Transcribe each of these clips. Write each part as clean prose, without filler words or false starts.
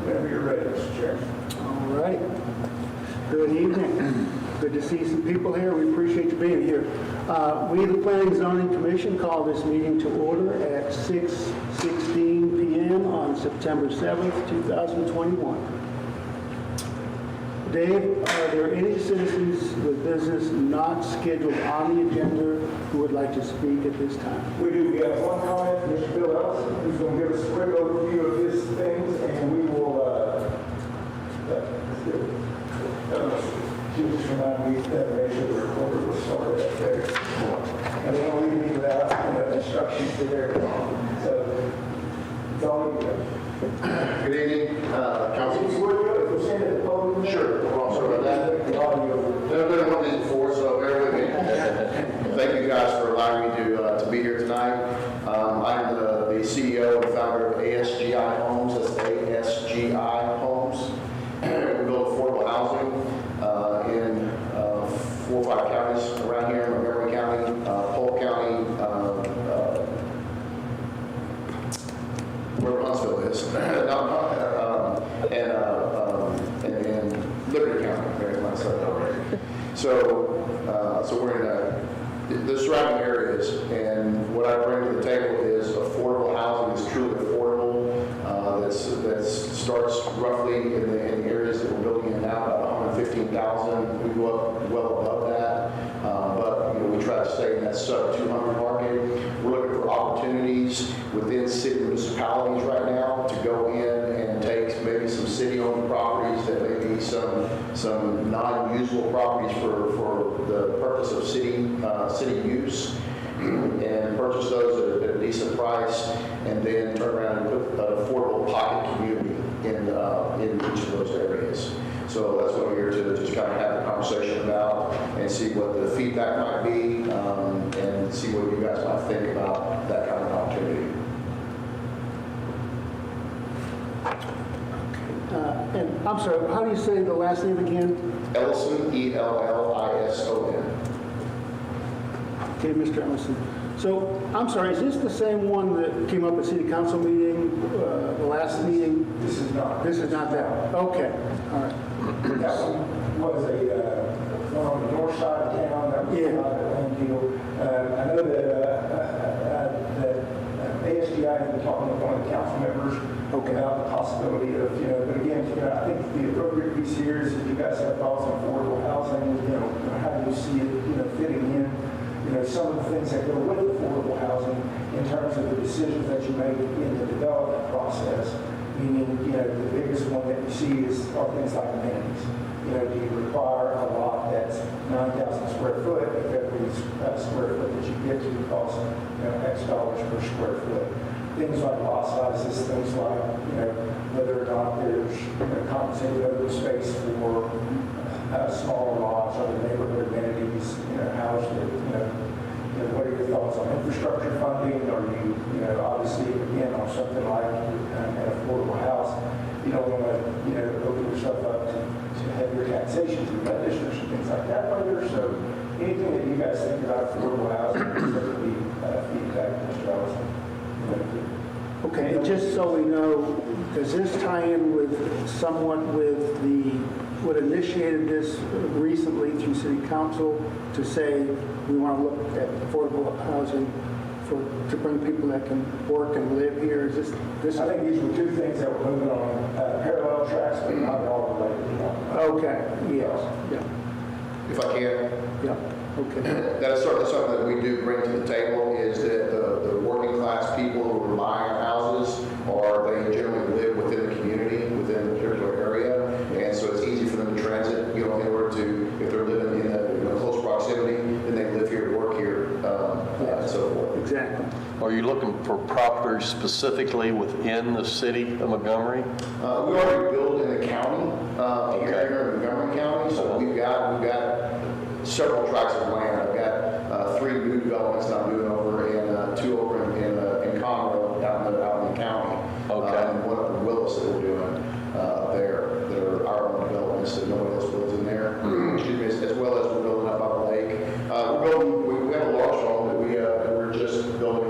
Whenever you're ready, Mr. Chairman. All right. Good evening. Good to see some people here. We appreciate you being here. We, the Planning and Zoning Commission, call this meeting to order at 6:16 p.m. on September 7th, 2021. Dave, are there any citizens with business not scheduled on the agenda who would like to speak at this time? We do. We have one comment from Mr. Bill Ellison, who's going to give us a quick overview of his things, and we will, she just reminded me that make sure the recorder was started up there. And they don't leave me without instructions to there. So, it's all you guys. Good evening, council. If we'll send it to the podium. Sure, well, sorry about that. The audio. Never been one of these before, so bear with me. Thank you guys for allowing me to be here tonight. I'm the CEO and founder of ASGI Homes. That's ASGI Homes. We build affordable housing in 4 or 5 counties around here: Montgomery County, Polk County, where Huntsville is, and Liberty County, very much so. So we're in the surrounding areas, and what I bring to the table is affordable housing. Is truly affordable. That starts roughly in the areas that we're building in now, about 115,000. We go up well above that, but we try to stay in that sub 200 market. We're looking for opportunities within city municipalities right now to go in and take maybe some city-owned properties that may be some non-usable properties for the purpose of city use, and purchase those at a decent price, and then turn around and put an affordable pocket community in each of those areas. So that's what we're here to just kind of have a conversation about and see what the feedback might be, and see what you guys might think about that kind of opportunity. And I'm sorry, how do you say the last name again? Ellison, E-L-L-I-S-O-N. Okay, Mr. Ellison. So, I'm sorry, is this the same one that came up at City Council meeting, the last meeting? This is not. This is not that. Okay, all right. That one was a one on the north side of town. That was not a land deal. I know that ASGI has been talking with one of the council members about the possibility of, but again, I think the appropriate piece here is if you guys have thoughts on affordable housing, how do you see it, fitting in, some of the things that go with affordable housing in terms of the decisions that you make in the development process. Meaning, the biggest one that you see are things like amenities. Do you require a lot that's 9,000 square foot, if every square foot that you get to costs, X dollars per square foot. Things like lot sizes, things like, whether or not there's compensated open space for smaller lots, or the neighborhood amenities, how's the, what are your thoughts on infrastructure funding? Or you obviously, again, on something like an affordable house, you don't want to, open yourself up to heavier taxation through flood districts and things like that later. So anything that you guys think about affordable housing, specifically feedback, Mr. Ellison. Okay, and just so we know, does this tie in with somewhat with what initiated this recently through City Council to say we want to look at affordable housing to bring people that can work and live here? Is this? I think these were two things that were moving on parallel tracks, but not all related. Okay, yes, yeah. If I can. Yeah. Okay. That's something that we do bring to the table, is that the working class people who are buying houses, or they generally live within the community, within the particular area, and so it's easy for them to transit, in order to, if they're living in close proximity, then they live here, work here, and so forth. Exactly. Are you looking for property specifically within the city of Montgomery? We already build in the county, here in Montgomery County, so we've got several tracts of land. I've got 3 new developments that I'm doing over, and 2 over in Conroe, out in the county. Okay. And one up in Willis that we're doing there, that are our own developments that nobody else builds in there. Excuse me, as well as we're building up on the lake. We have a large home that we're just building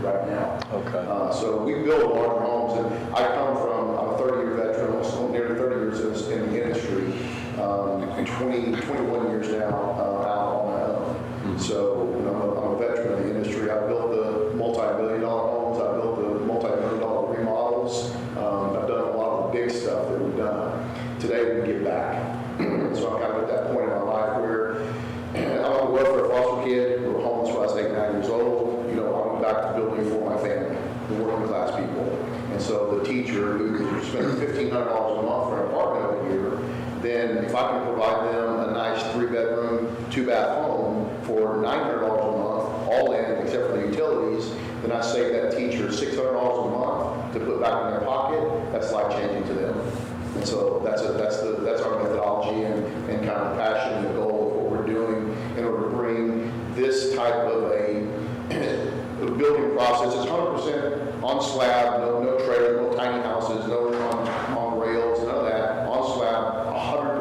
right now. Okay. So we build larger homes, and I'm a 30-year veteran, almost nearly 30 years in the industry, 21 years now out on my own. So I'm a veteran of the industry. I built the multi-million-dollar homes. I built the multi-million-dollar remodels. I've done a lot of the big stuff that we've done. Today we give back. So I'm kind of at that point in my life where I'm on the welfare foster kid. We were homeless when I was 8, 9 years old. I went back to building for my family, the working class people. And so the teacher who spends $1,500 a month for an apartment over here, then if I can provide them a nice 3-bedroom, 2-bath home for $900 a month, all in except for the utilities, then I save that teacher $600 a month to put back in their pocket. That's life changing to them. And so that's our methodology and kind of the passion and the goal of what we're doing in order to bring this type of a building process. It's 100% on slab, no trailers, no tiny houses, no on rails, none of that. On slab,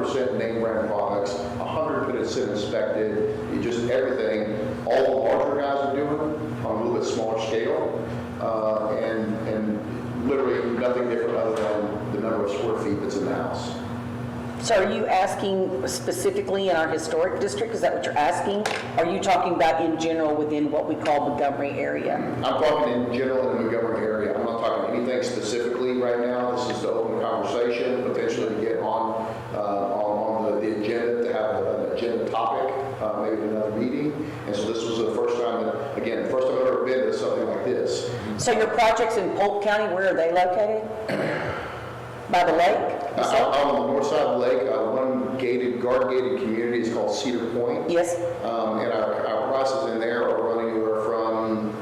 100% name brand products, 100% inspected. Just everything. All the larger guys are doing on a little bit smaller scale, and literally nothing different other than the number of square feet that's in the house. So are you asking specifically in our historic district? Is that what you're asking? Are you talking about in general within what we call Montgomery area? I'm talking in general in the Montgomery area. I'm not talking anything specifically right now. This is the open conversation, potentially to get on the agenda, to have an agenda topic, maybe another meeting. And so this was the first time that, again, the first time I've ever been to something like this. So your projects in Polk County, where are they located? By the lake? Out on the north side of the lake, one guard-gated community is called Cedar Point. Yes. And our prices in there are running anywhere from,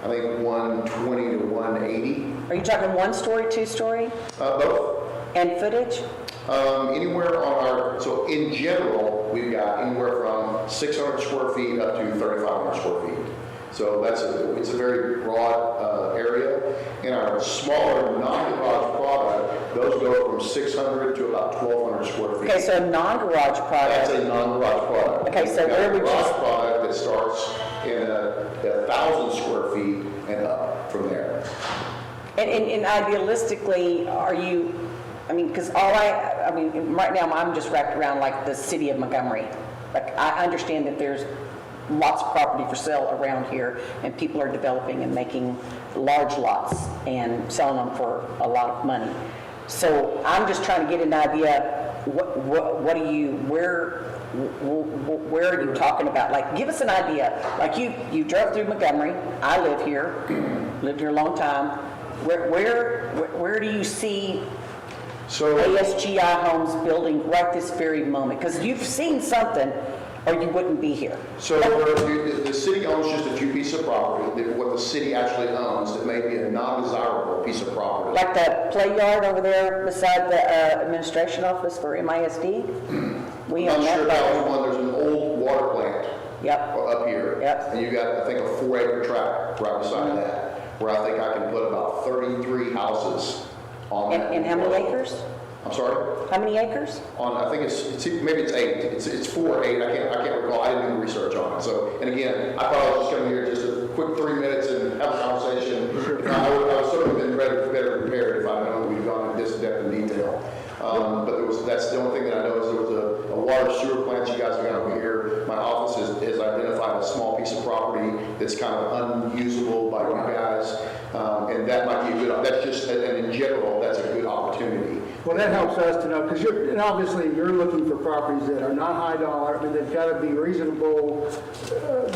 I think, 120 to 180. Are you talking 1-story, 2-story? Both. And footage? Anywhere on so in general, we've got anywhere from 600 square feet up to 3,500 square feet. So it's a very broad area. In our smaller non-garage product, those go from 600 to about 1,200 square feet. Okay, so non-garage That's product. a non-garage product. Okay, so We've got where would a you... garage product that starts in 1,000 square feet and up from there. And idealistically, are you, because right now I'm just wrapped around like the city of Montgomery. Like I understand that there's lots of property for sale around here and people are developing and making large lots and selling them for a lot of money. So I'm just trying to get an idea, where are you talking about? Like, give us an idea. Like you drove through Montgomery. I live here, lived here a long time. Where do you see ASGI homes building right this very moment? Because you've seen something, or you wouldn't be here. So the city owns just a few pieces of property. What the city actually owns that may be a non-desirable piece of property. Like the play yard over there beside the administration office for MISD? We I'm own not sure that. about one. There's an old water plant Yep. up here. Yep. And you got, I think, a 4-acre tract right beside that, where I think I can put about 33 houses on that. And how many acres? I'm sorry? How many acres? I think maybe it's 8. It's 4 or 8. I can't recall. I didn't do the research on it. So, and again, I thought I was just coming here just a quick 3 minutes and have a conversation. I would certainly been better prepared if I'd known we'd gone in this depth and detail. But that's the only thing that I know is there was a water sewer plant you guys have got over here. My office has identified a small piece of property that's kind of unusable by you guys, and that might be a good. That's just, and in general, that's a good opportunity. Well, that helps us to know, because obviously you're looking for properties that are not high dollar, but they've got to be reasonable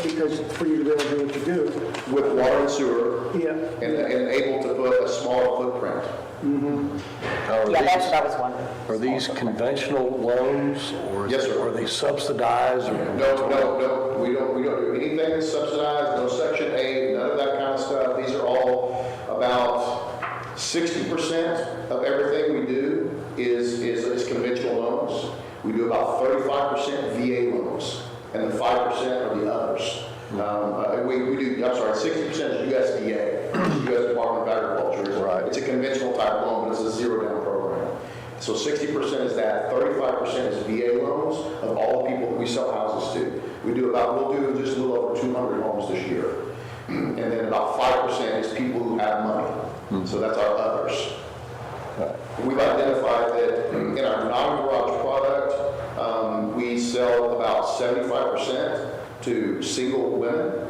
because for you to be able to do what you do. With water and sewer, Yeah. and able to put a smaller footprint. Yeah, that's what I was wondering. Are these conventional loans, or Yes, sir. are they subsidized? Or No. We don't do anything that's subsidized. No Section 8, none of that kind of stuff. These are all about 60% of everything we do is conventional loans. We do about 35% VA loans, and the 5% are the others. We do, I'm sorry, 60% is USDA, U.S. Department of Agriculture. Right. It's a conventional type loan, but it's a zero-down program. So 60% is that, 35% is VA loans of all the people that we sell houses to. We'll do just a little over 200 homes this year. And then about 5% is people who have money. So that's our others. We've identified that in our non-garage product, we sell about 75% to single women.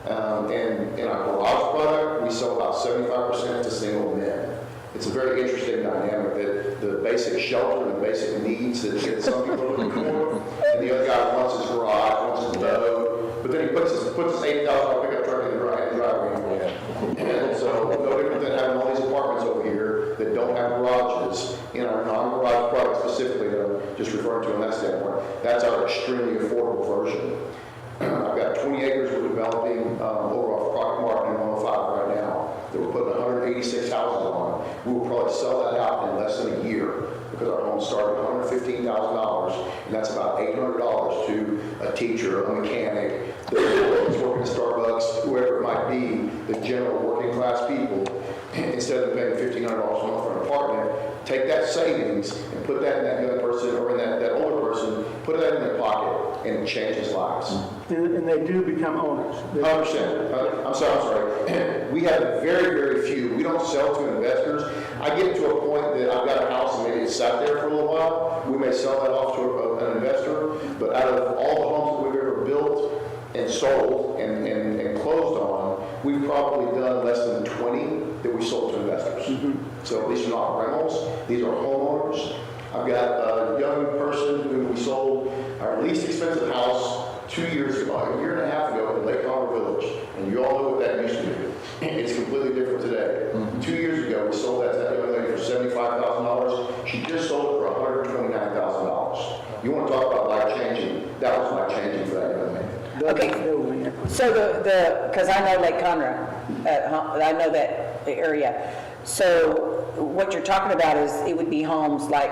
And in our garage product, we sell about 75% to single men. It's a very interesting dynamic that the basic shelter and basic needs that some people are looking for, and the other guy wants his garage, wants his boat, but then he puts his $8,000 pickup truck in the driveway. And so no different than having all these apartments over here that don't have garages. In our non-garage product specifically that I'm just referring to on that standpoint, that's our extremely affordable version. I've got 20 acres we're developing over off Crockett Martin in 105 right now that we're putting 186 houses on. We will probably sell that out in less than a year because our homes start at $115,000, and that's about $800 to a teacher, a mechanic, that's working at Starbucks, whoever it might be, the general working class people. Instead of paying $1,500 a month for an apartment, take that savings and put that in that young person or in that older person, put that in their pocket, and it changes lives. And they do become owners. 100%. I'm sorry. We have very, very few. We don't sell to investors. I get to a point that I've got a house and maybe it's sat there for a little while. We may sell that off to an investor, but out of all the homes that we've ever built and sold and closed on, we've probably done less than 20 that we sold to investors. So these are not rentals. These are homeowners. I've got a young person who we sold our least expensive house 2 years ago, a year and a half ago in Lake Conroe Village. And you all know what that used to be. It's completely different today. 2 years ago, we sold that to that young lady for $75,000. She just sold it for $129,000. You want to talk about life-changing? That was life-changing for that young lady. Okay, so because I know Lake Conroe, I know that area. So what you're talking about is it would be homes like,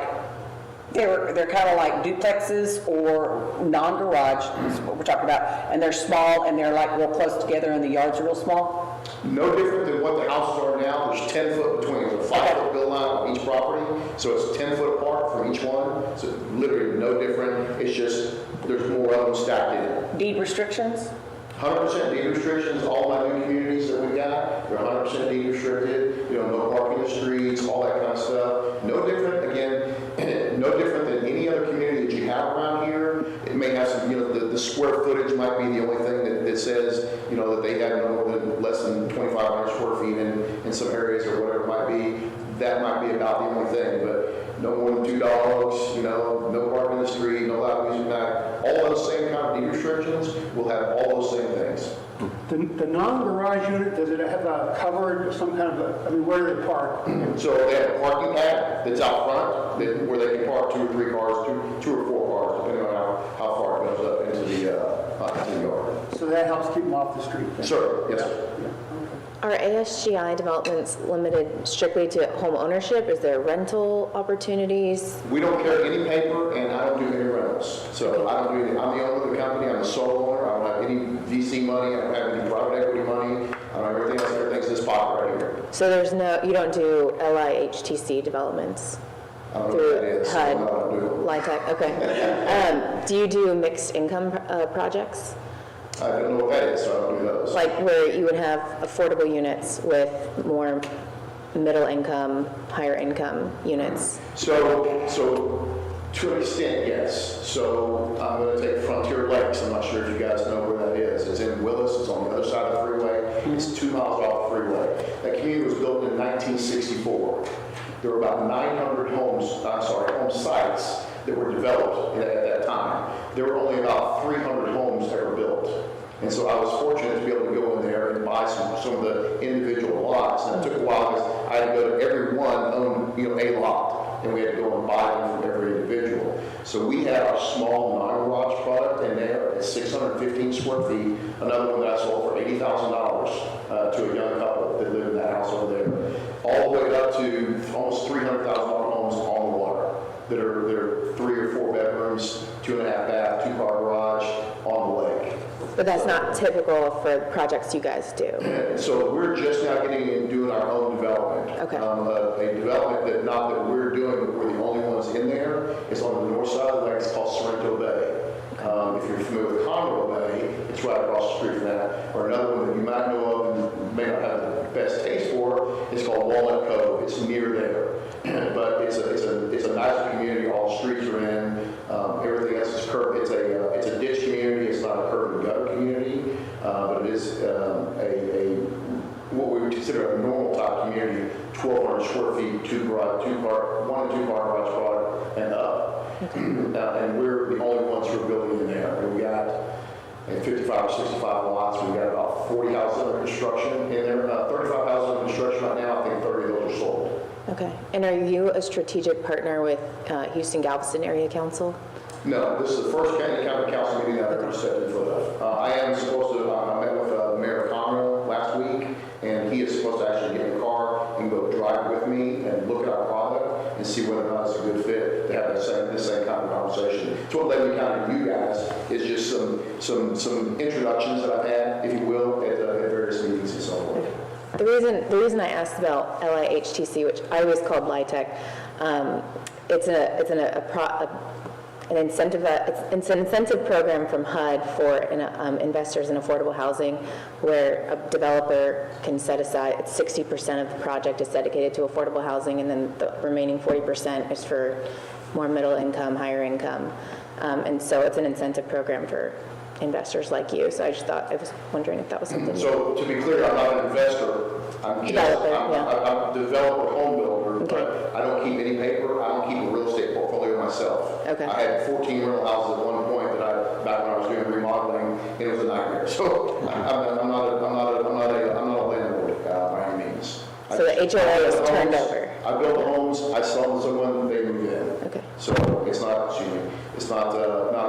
they're kind of like duplexes or non-garage, is what we're talking about, and they're small and they're like real close together and the yards are real small? No different than what the houses are now. There's 10 foot between. There's a 5 foot build line on each property, so it's 10 foot apart from each one. So literally no different. It's just there's more of them stacked in. Deed restrictions? 100% deed restrictions. All my new communities that we got, they're 100% deed restricted. You know, no parking in the streets, all that kind of stuff. No different, again, no different than any other community that you have around here. It may have some, you know, the square footage might be the only thing that says, you know, that they have no more than less than 2,500 square feet in some areas or whatever it might be. That might be about the only thing, but no more than 2 dogs, you know, no parking in the street, no loud music night. All those same kind of deed restrictions will have all those same things. The non-garage unit, does it have a covered, some kind of a, I mean, where do they park? So they have a parking pad that's out front where they can park 2 or 3 cars, two or 4 cars, depending on how far it goes up into the yard. So that helps keep them off the street then? Sure, yes, sir. Are ASGI developments limited strictly to home ownership? Is there rental opportunities? We don't carry any paper, and I don't do any rentals. So I don't do any. I'm the owner of the company. I'm the sole owner. I don't have any VC money. I don't have any private equity money. I don't have everything else. Everything's in this pocket right here. So you don't do LIHTC developments? I don't know what that is. HUD, So I don't do it. LIHTC, okay. Do you do mixed income projects? I don't know what that is, so I don't do those. Like where you would have affordable units with more middle income, higher income units? So to an extent, yes. So I'm going to take Frontier Lakes. I'm not sure if you guys know where that is. It's in Willis. It's on the other side of the freeway. It's 2 miles off the freeway. That community was built in 1964. There were about 900 home sites that were developed at that time. There were only about 300 homes ever built. And so I was fortunate to be able to go in there and buy some of the individual lots. And it took a while because I had to go to every one own, you know, a lot. And we had to go and buy them from every individual. So we had our small non-garage product in there at 615 square feet. Another one that I sold for $80,000 to a young couple that lived in that house over there. All the way up to almost $300,000 homes on the water that are 3 or 4 bedrooms, 2.5 bath, 2-car garage on the lake. But that's not typical for projects you guys do. So we're just now getting in doing our own development. Okay. A development that not that we're doing, but we're the only ones in there. It's on the north side of the lake. It's called Sorrento Bay. If you're familiar with Conroe Bay, it's right across the street from that. Or another one that you might know of and may not have the best taste for, it's called Walnut Cove. It's near there. But it's a nice community. All the streets are in. Everything else is curb. It's a ditch community. It's not a curb and gutter community, but it is what we would consider a normal type community, 1,200 square feet, one and two car garage product and up. And we're the only ones who are building in there. And we got 55 or 65 lots. We've got about 40 houses under construction in there. 35 houses under construction right now. I think 30 of those are sold. Okay. And are you a strategic partner with Houston-Galveston Area Council? No, this is the first county council meeting I've ever stepped in foot of. I met with Mayor Conroe last week, and he is supposed to actually get in the car and go drive with me and look at our product and see whether or not it's a good fit to have this same kind of conversation. So what led me kind of you guys is just some introductions that I've had, if you will, at various meetings and so forth. The reason I asked about LIHTC, which I always called LIHTC, it's an incentive program from HUD for investors in affordable housing, where a developer can set aside 60% of the project is dedicated to affordable housing, and then the remaining 40% is for more middle income, higher income, and so it's an incentive program for investors like you. So I was wondering if that was something. So to be clear, I'm not an investor. I'm a developer, home builder, okay. But I don't keep any paper. I don't keep a real estate portfolio myself. Okay. I had 14 rental houses at one point back when I was doing remodeling, and it was a nightmare. So I'm not a landlord by any means. So the HOA is turned over. I build homes, I sell them to someone, they move in. Okay. So it's not a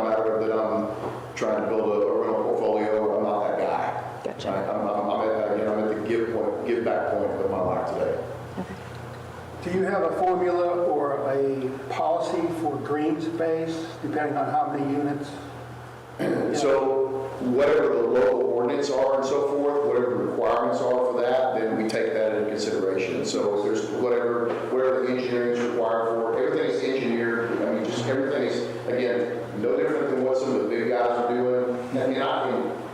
matter of that I'm trying to build a rental portfolio. I'm not that guy. Gotcha. I'm at the give back point of my life today. Okay. Do you have a formula or a policy for green space, depending on how many units? So whatever the local ordinance are and so forth, whatever the requirements are for that, then we take that into consideration. So if there's whatever the engineering is required for, everything is engineered. I mean, just everything is, again, no different than what some of the big guys are doing.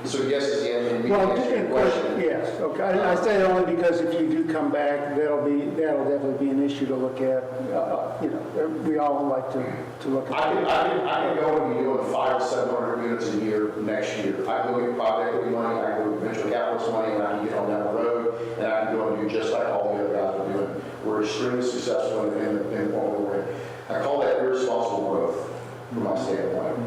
So yes, it's the end. Well, good question. Yes. Okay. I say that only because if you do come back, that'll definitely be an issue to look at. We all like to look at. I can go and be doing 500 to 700 units a year next year. I can go get private equity money, I can go get venture capitalist money, and I can get on down the road, and I can go and do just like all the other guys are doing. We're extremely successful in what we're in. I call that irresponsible growth from my standpoint.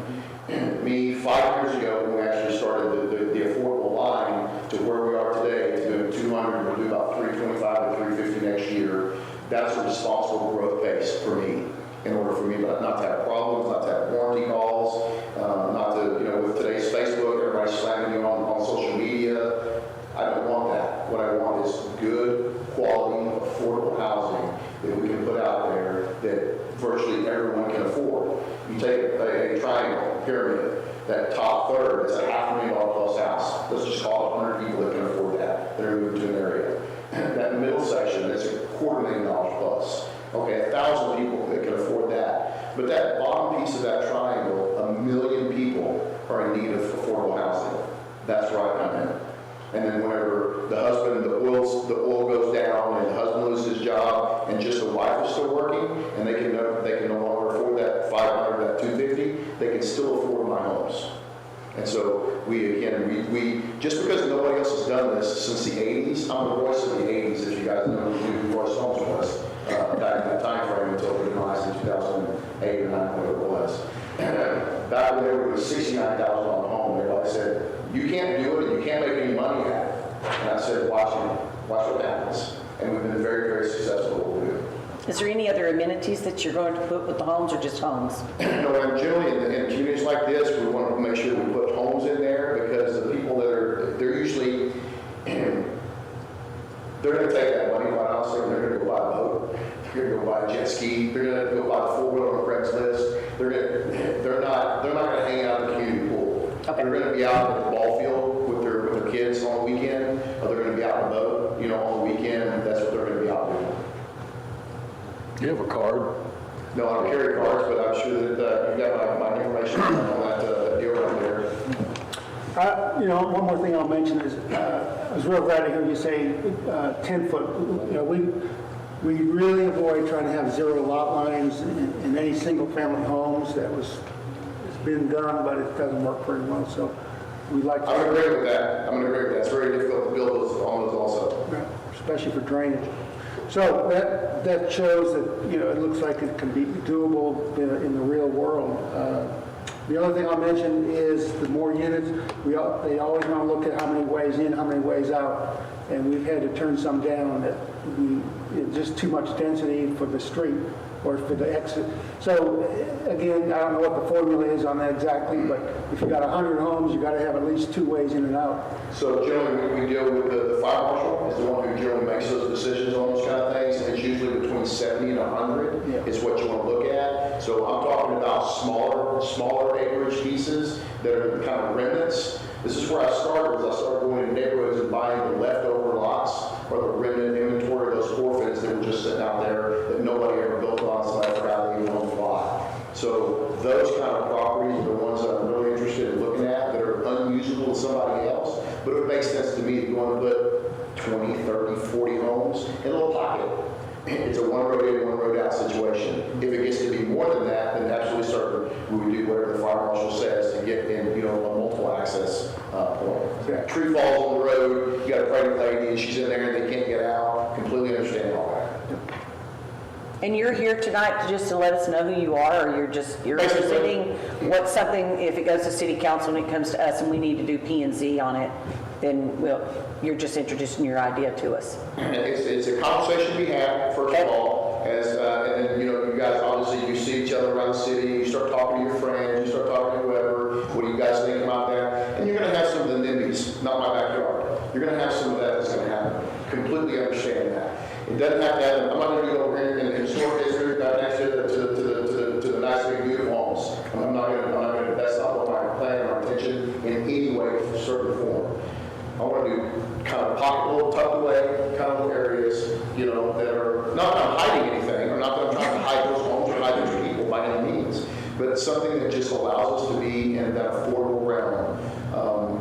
Me, 5 years ago, when we actually started the affordable line to where we are today, to doing 200, we'll do about 325 to 350 next year. That's a responsible growth pace for me, in order for me not to have problems, not to have warranty calls, not to, with today's Facebook, everybody's slamming you on social media. I don't want that. What I want is good, quality, affordable housing that we can put out there that virtually everyone can afford. You take a triangle, pyramid, that top third, it's a $500,000 plus house. Let's just call it 100 people that can afford that are moving to an area. That middle section, that's $250,000 plus. Okay, 1,000 people that can afford that. But that bottom piece of that triangle, 1 million people are in need of affordable housing. That's where I come in. And then whenever the oil goes down and the husband loses his job and just the wife is still working and they can no longer afford that 500, that 250, they can still afford my homes. And so we just because nobody else has done this since the 80s, I'm the voice of the 80s, if you guys know who Voice Homes was, back in that time frame until we demised in 2008 or 9, whatever it was. And back when they were a $69,000 home, everybody said, you can't do it and you can't make any money at it. And I said, watch what happens. And we've been very, very successful at what we do. Is there any other amenities that you're going to put with the homes, or just homes? And generally in communities like this, we want to make sure we put homes in there, because the people they're usually, they're going to take that money, quite honestly, and they're going to go buy a boat, they're going to go buy a jet ski, they're going to go buy the 4-wheeler on Craigslist. They're not going to hang out in the community pool. Okay. They're going to be out at the ball field with their kids on the weekend, or they're going to be out on the boat, on the weekend. That's what they're going to be out doing. Do you have a card? No, I don't carry cards, but I'm sure that you got my information on that deal One more thing I'll mention is, I was real glad to hear you say 10-foot. We really avoid trying to have zero lot lines in any single-family homes. It's been done, but it doesn't work very well, so we like to... I'm going to agree with that. It's very difficult to build those on those also. Yeah, especially for drainage. So that shows that, it looks like it can be doable in the real world. The other thing I'll mention is the more units, they always want to look at how many ways in, how many ways out, and we've had to turn some down that just too much density for the street or for the exit. So again, I don't know what the formula is on that exactly, but if you got 100 homes, you got to have at least 2 ways in and out. So generally, we deal with the fire marshal is the one who generally makes those decisions on those kind of things, and it's usually between 70 and 100 is what you want to look at. So I'm talking about smaller acreage pieces that are kind of remnants. This is where I started, I started going into neighborhoods and buying the leftover lots or the remnant inventory of those orphans that were just sitting out there that nobody ever built on, so I forgot they even owned the lot. So those kind of properties are the ones that I'm really interested in looking at that are unusable to somebody else, but it makes sense to me to go and put 20, 30, 40 homes in a little pocket. It's a one road in, one road out situation. If it gets to be more than that, then absolutely we would do whatever the fire marshal says to get in, a multiple access point. Yeah. Tree falls on the road, you got a pregnant lady and she's in there and they can't get out. Completely understand all that. And you're here tonight just to let us know who you are, or you're presenting what's something, if it goes to city council and it comes to us and we need to do P&Z on it, then you're just introducing your idea to us. It's a conversation we have, first of all, and then, you guys, obviously, you see each other around the city, you start talking to your friends, you start talking to whoever, what do you guys think about that? And you're going to have some of the NIMBYs, not my backyard. You're going to have some of that that's going to happen. Completely understand that. It doesn't have to happen. I'm not going to do it over here in the historic district, right next to the nice big beautiful homes. I'm not going to, that's not what my plan or intention in any way, shape, or form. I want to do kind of pocket, little tucked away kind of areas, that are not that I'm hiding anything, or not that I'm trying to hide those homes or hide those people by any means, but something that just allows us to be in that affordable realm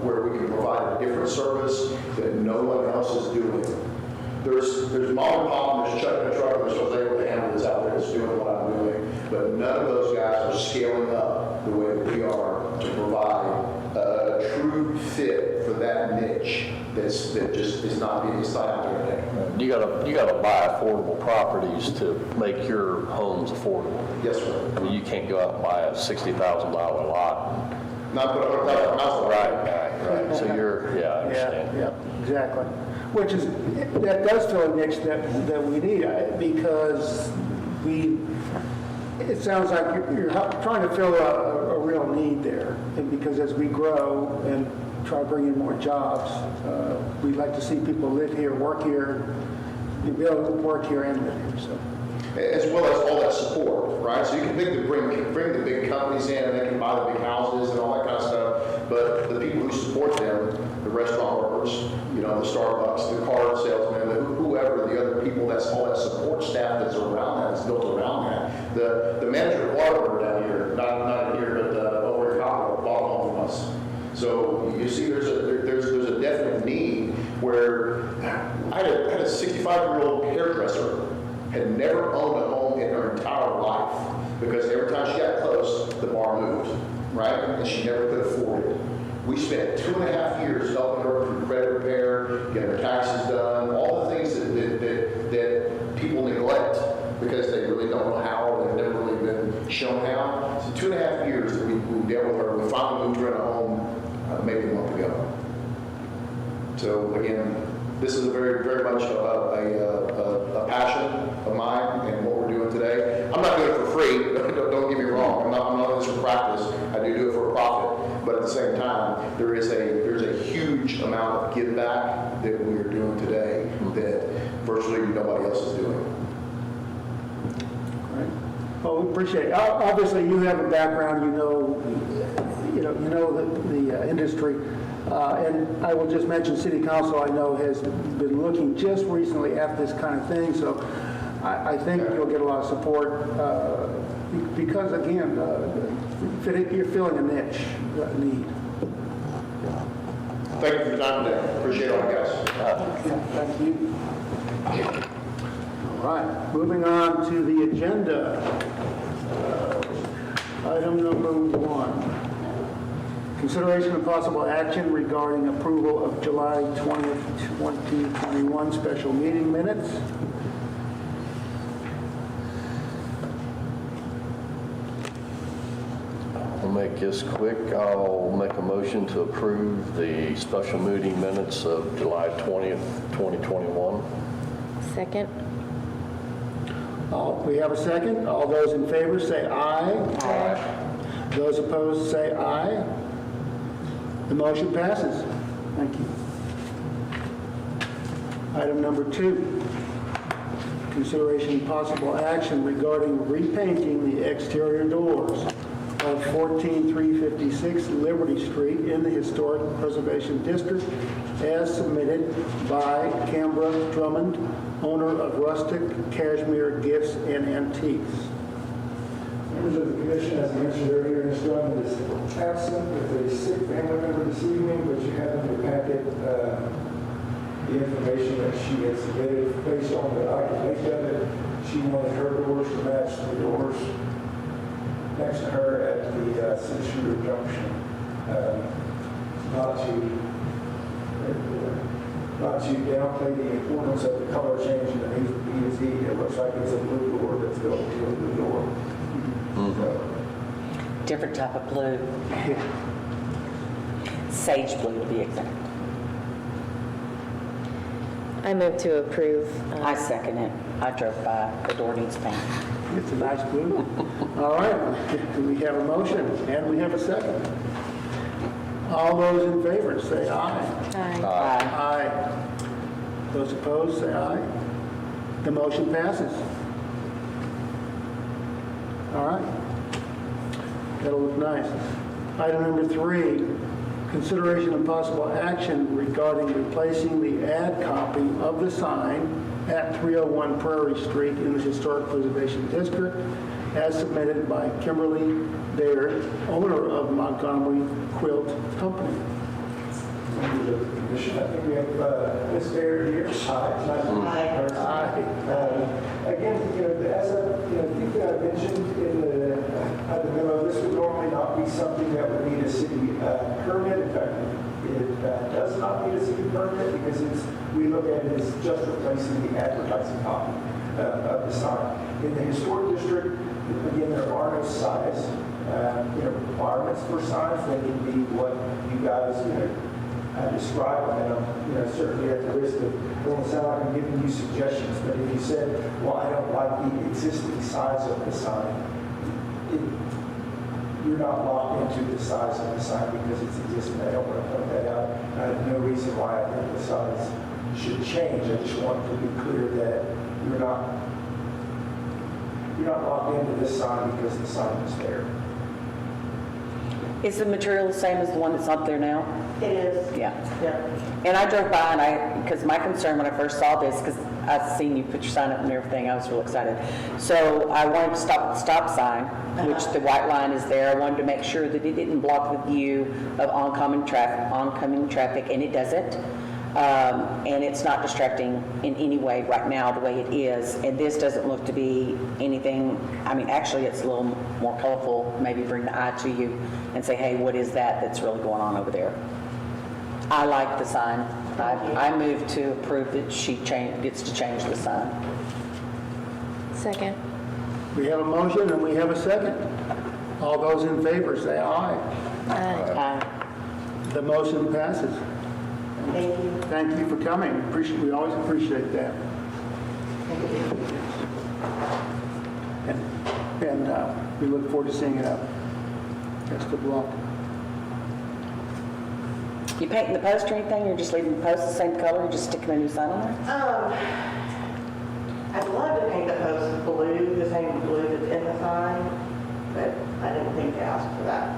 where we can provide a different service that no one else is doing. There's mom and pop, and there's Chuck and a truck, and there's Jose with the hammer that's out there that's doing what I'm doing, but none of those guys are scaling up the way that we are to provide a true fit for that niche that just is not out there today. You gotta buy affordable properties to make your homes affordable. Yes, sir. I mean, you can't go out and buy a $60,000 lot. Not put a $100,000 house. Right. So I understand. Yeah, exactly. That does fill a niche that we need, because it sounds like you're trying to fill a real need there. And because as we grow and try to bring in more jobs, we'd like to see people live here, work here, be able to work here and live here. So. As well as all that support, right? So you can bring the big companies in and they can buy the big houses and all that kind of stuff, but the people who support them, the restaurant workers, the Starbucks, the car salesmen, whoever, the other people, that's all that support staff that's around that, that's built around that. The manager of Waterford down here, not here, but over in Colorado, bought a home from us. So you see there's a definite need where I had a 65-year-old hairdresser had never owned a home in her entire life because every time she got close, the bar moved, right? And she never could afford it. We spent 2.5 years helping her through credit repair, getting her taxes done, all the things that people neglect because they really don't know how or they've never really been shown how. So 2.5 years that we dealt with her. We finally moved her in a home maybe a month ago. So again, this is a very, very much a passion of mine and what we're doing today. I'm not doing it for free. Don't get me wrong. I'm not doing this for practice. I do it for a profit. But at the same time, there's a huge amount of give back that we are doing today that virtually nobody else is doing. Right. Well, we appreciate it. Obviously, you have a background. You know the industry. And I will just mention City Council, I know, has been looking just recently at this kind of thing. So I think you'll get a lot of support because, again, you're filling a niche, a need. Yeah. Thank you for your time today. Appreciate all you guys. Thank you. All right, moving on to the agenda. Item number 1. Consideration of possible action regarding approval of July 20th, 2021 special meeting minutes. I'll make this quick. I'll make a motion to approve the special meeting minutes of July 20th, 2021. Second? We have a second. All those in favor say aye. Aye. Those opposed say aye. The motion passes. Thank you. Item number 2, consideration of possible action regarding repainting the exterior doors of 14356 Liberty Street in the Historic Preservation District as submitted by Canberra Drummond, owner of Rustic Cashmere Gifts and Antiques. Members of the commission, as I mentioned earlier, Ms. Drummond is absent with a sick family member this evening, but you have in your packet the information that she had submitted based on the make of it. She wanted her doors to match the doors next to her at the Center Junction. Not to downplay the importance of the color change in the B to Z. It looks like it's a blue door that's going to be a blue door. So, Different type of blue. Sage blue to be exact. I move to approve. I second it. I drove by. The door needs paint. It's a nice blue. All right, we have a motion and we have a second. All those in favor say aye. Aye. Aye. Those opposed say aye. The motion passes. All right. That'll look nice. Item number 3, consideration of possible action regarding replacing the ad copy of the sign at 301 Prairie Street in the Historic Preservation District as submitted by Kimberly Baird, owner of Montgomery Quilt Company. members of the commission, I think we have Ms. Baird here. Hi. Again, as I think that I mentioned in the memo, this would normally not be something that would need a city permit. In fact, it does not need a city permit because we look at it as just replacing the advertising copy of the sign. In the historic district, again, there are no size requirements for signs. They can be what you guys describe, and I'm certainly at the risk of, it won't sound like I'm giving you suggestions, but if you said, well, I don't like the existing size of the sign, you're not locked into the size of the sign because it's existing. I don't want to point that out. I have no reason why I think the size should change. I just want to be clear that you're not locked into this sign because the sign is there. Is the material the same as the one that's up there now? It is. Yeah. Yeah. And I drove by because my concern when I first saw this, because I've seen you put your sign up and everything, I was real excited. So I wanted to stop at the stop sign, which the white line is there. I wanted to make sure that it didn't block the view of oncoming traffic, and it doesn't. And it's not distracting in any way right now the way it is. And this doesn't look to be anything, actually it's a little more colorful, maybe bring the eye to you and say, hey, what is that that's really going on over there? I like the sign. I move to approve that she gets to change the sign. Second? We have a motion and we have a second. All those in favor say aye. Aye. The motion passes. Thank you. Thank you for coming. We always appreciate that. And we look forward to seeing it up. Best of luck. You painting the post or anything? You're just leaving the post the same color? You're just sticking a new sign on there? I'd love to paint the post blue, the same blue that's in the sign, but I didn't think to ask for that.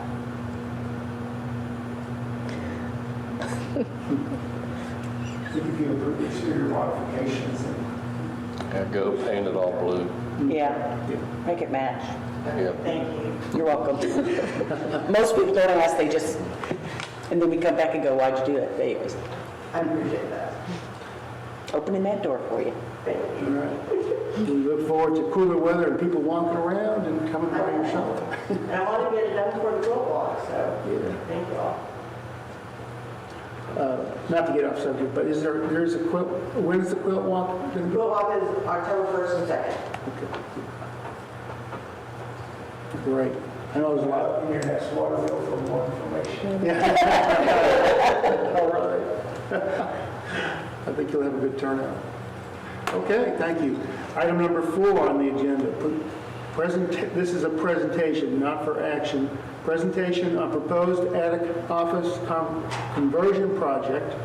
If you approve the exterior modifications, Go paint it all blue. Yeah. Make it match. Yeah. Thank you. You're welcome. Most people don't ask, they just And then we come back and go, why'd you do it? But anyways, I appreciate that. opening that door for you. Thank All you. right. We look forward to cooler weather and people walking around and coming by your shop. And I want to get it done before the quilt walk, so thank you all. Not to get off subject, but there's a quilt, when is the quilt walk going to The be? quilt walk is October 1st and 2nd. Great. I know there's a lot. In your next water bill for more information. All right. I think you'll have a good turnout. Okay, thank you. Item number 4 on the agenda. This is a presentation, not for action. Presentation on proposed attic office conversion project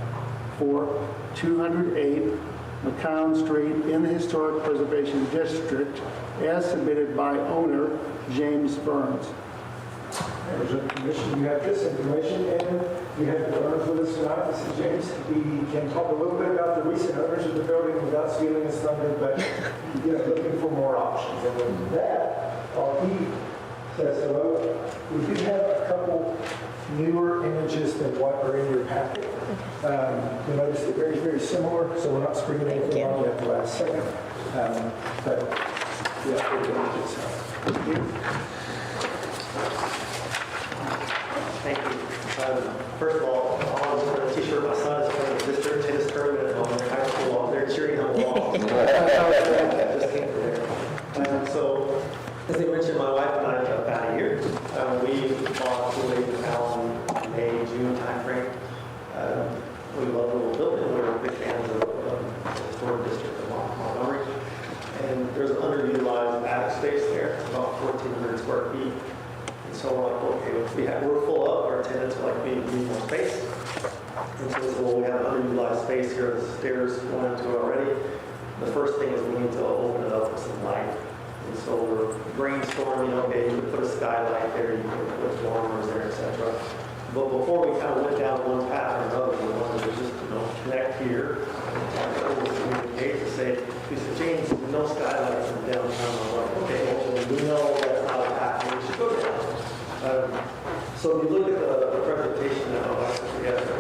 for 208 McCown Street in the Historic Preservation District, as submitted by owner James Burns. Members of the commission, you have this information, and we have the owners with us tonight. This is James. We can talk a little bit about the recent owners of the building without stealing his thunder, but looking for more options. And with that, he says hello. We do have a couple newer images than what are in your packet. You'll notice they're very, very similar, so we're not springing anything on you at the last second. But yeah, good images. Thank you. First of all, I was wearing a t-shirt. My son is playing the district tennis tournament on their high school wall. They're cheering on the wall. Just came from there. So, as they mentioned, my wife and I, about a year, we bought the house in May, June timeframe. We love the little building. We're big fans of the historic district of Montgomery. And there's an underutilized attic space there, about 1,400 square feet. So we're like, okay, we're full up, our tenants are like, we need more space. And so we said, well, we have underutilized space here, the stairs going into it already. The first thing is we need to open it up with some light. And so we're brainstorming, okay, you could put a skylight there, you could put dormers there, etc. But before we kind of went down one path or another, we wanted to just, connect here and communicate to say, we said, James, there's no skylights in downtown. I'm like, okay, well, we know that's not a path we should go down. So if you look at the presentation that I put together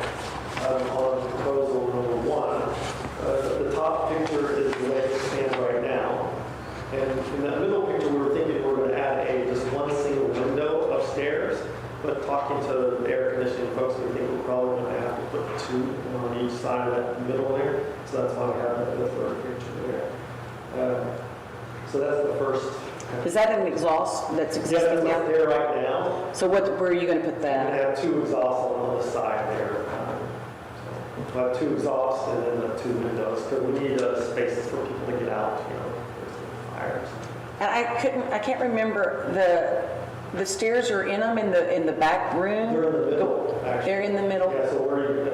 on proposal number 1, the top picture is the way it stands right now. And in that middle picture, we were thinking we were going to add just one single window upstairs, but talking to the air conditioning folks, we think we're probably going to have to put 2 on each side of that middle there. So that's why we have the third picture there. So that's the first. Is that an exhaust that's existing Yeah, now? that's there right now. So where are you going to put We're going to that? have 2 exhausts on the side there. We'll have 2 exhausts and then the 2 windows, because we need spaces for people to get out, there's fires. And I can't remember, the stairs are in them in the back room? They're in the middle, actually. They're in the middle? Yeah, so where you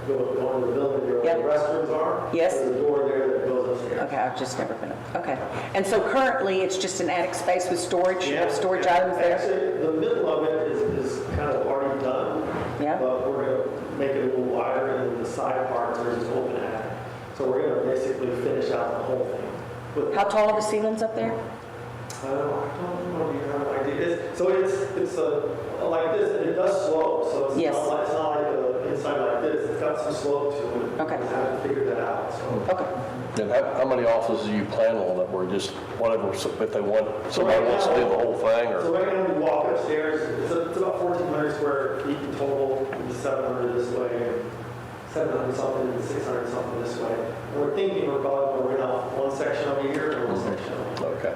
go into the building, where Yep. the restrooms are. Yes. There's a door there that goes upstairs. Okay, I've just never been up. Okay. And so currently, it's just an attic space with storage, Yeah. storage items there? Actually, the middle of it is kind of already done. Yeah. But we're going to make it a little wider, and then the side parts are just open attic. So we're going to basically finish out the whole thing. With, How tall are the ceilings up there? I don't know if you have an idea. So it's like this, and it does slope. So it's Yes. not like inside like this. It's got some slope to it. Okay. We haven't figured that out. So. Okay. And how many offices do you plan on that were just whatever, so if they want, somebody wants to do the whole thing, So or? right now we walk upstairs, it's about 1,400 square feet in total, maybe 700 this way, 700 something, and 600 something this way. And we're thinking we're probably going to rent out one section of a year and one section of a year. Okay.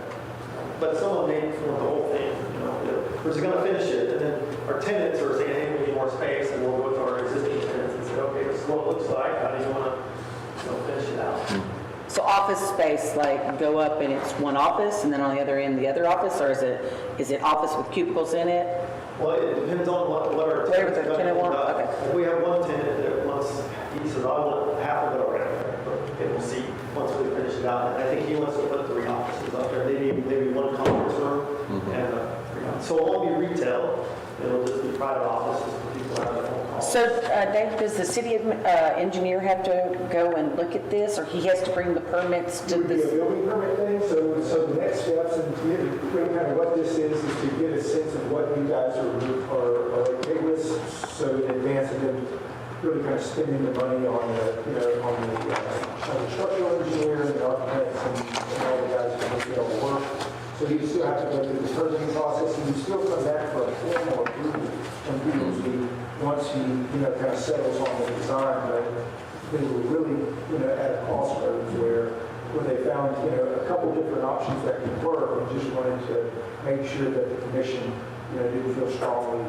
But someone may want the whole thing, we're just going to finish it, and then our tenants are saying, hey, we need more space, and we'll go to our existing tenants and say, okay, this is what it looks like, how do you want to finish it out? So office space, like go up and it's one office and then on the other end, the other office? Or is it office with cubicles in it? Well, it depends on what our Whatever tenants the are tenant going to wants, do. If we have one tenant that wants, he says, I want half of it already, but we'll see once we finish it out. And I think he wants to put 3 offices up there, maybe one conference room and 3 offices. So it won't be retail, it'll just be private offices for people who have their own So, Dave, does the city engineer have to go and look at this, or he has to bring the permits to It would be a this? building permit thing, so the next steps, and really kind of what this is to get a sense of what you guys are okay with, so in advance of them really kind of spending the money on the structural engineer and the architects and all the guys who make all the work. So you still have to go through the permitting process, and you still come back for a formal approval from DOT once he, kind of settles on the design. But they were really, at a crossroads where they found, a couple different options that could work, and just wanted to make sure that the commission, didn't feel strongly.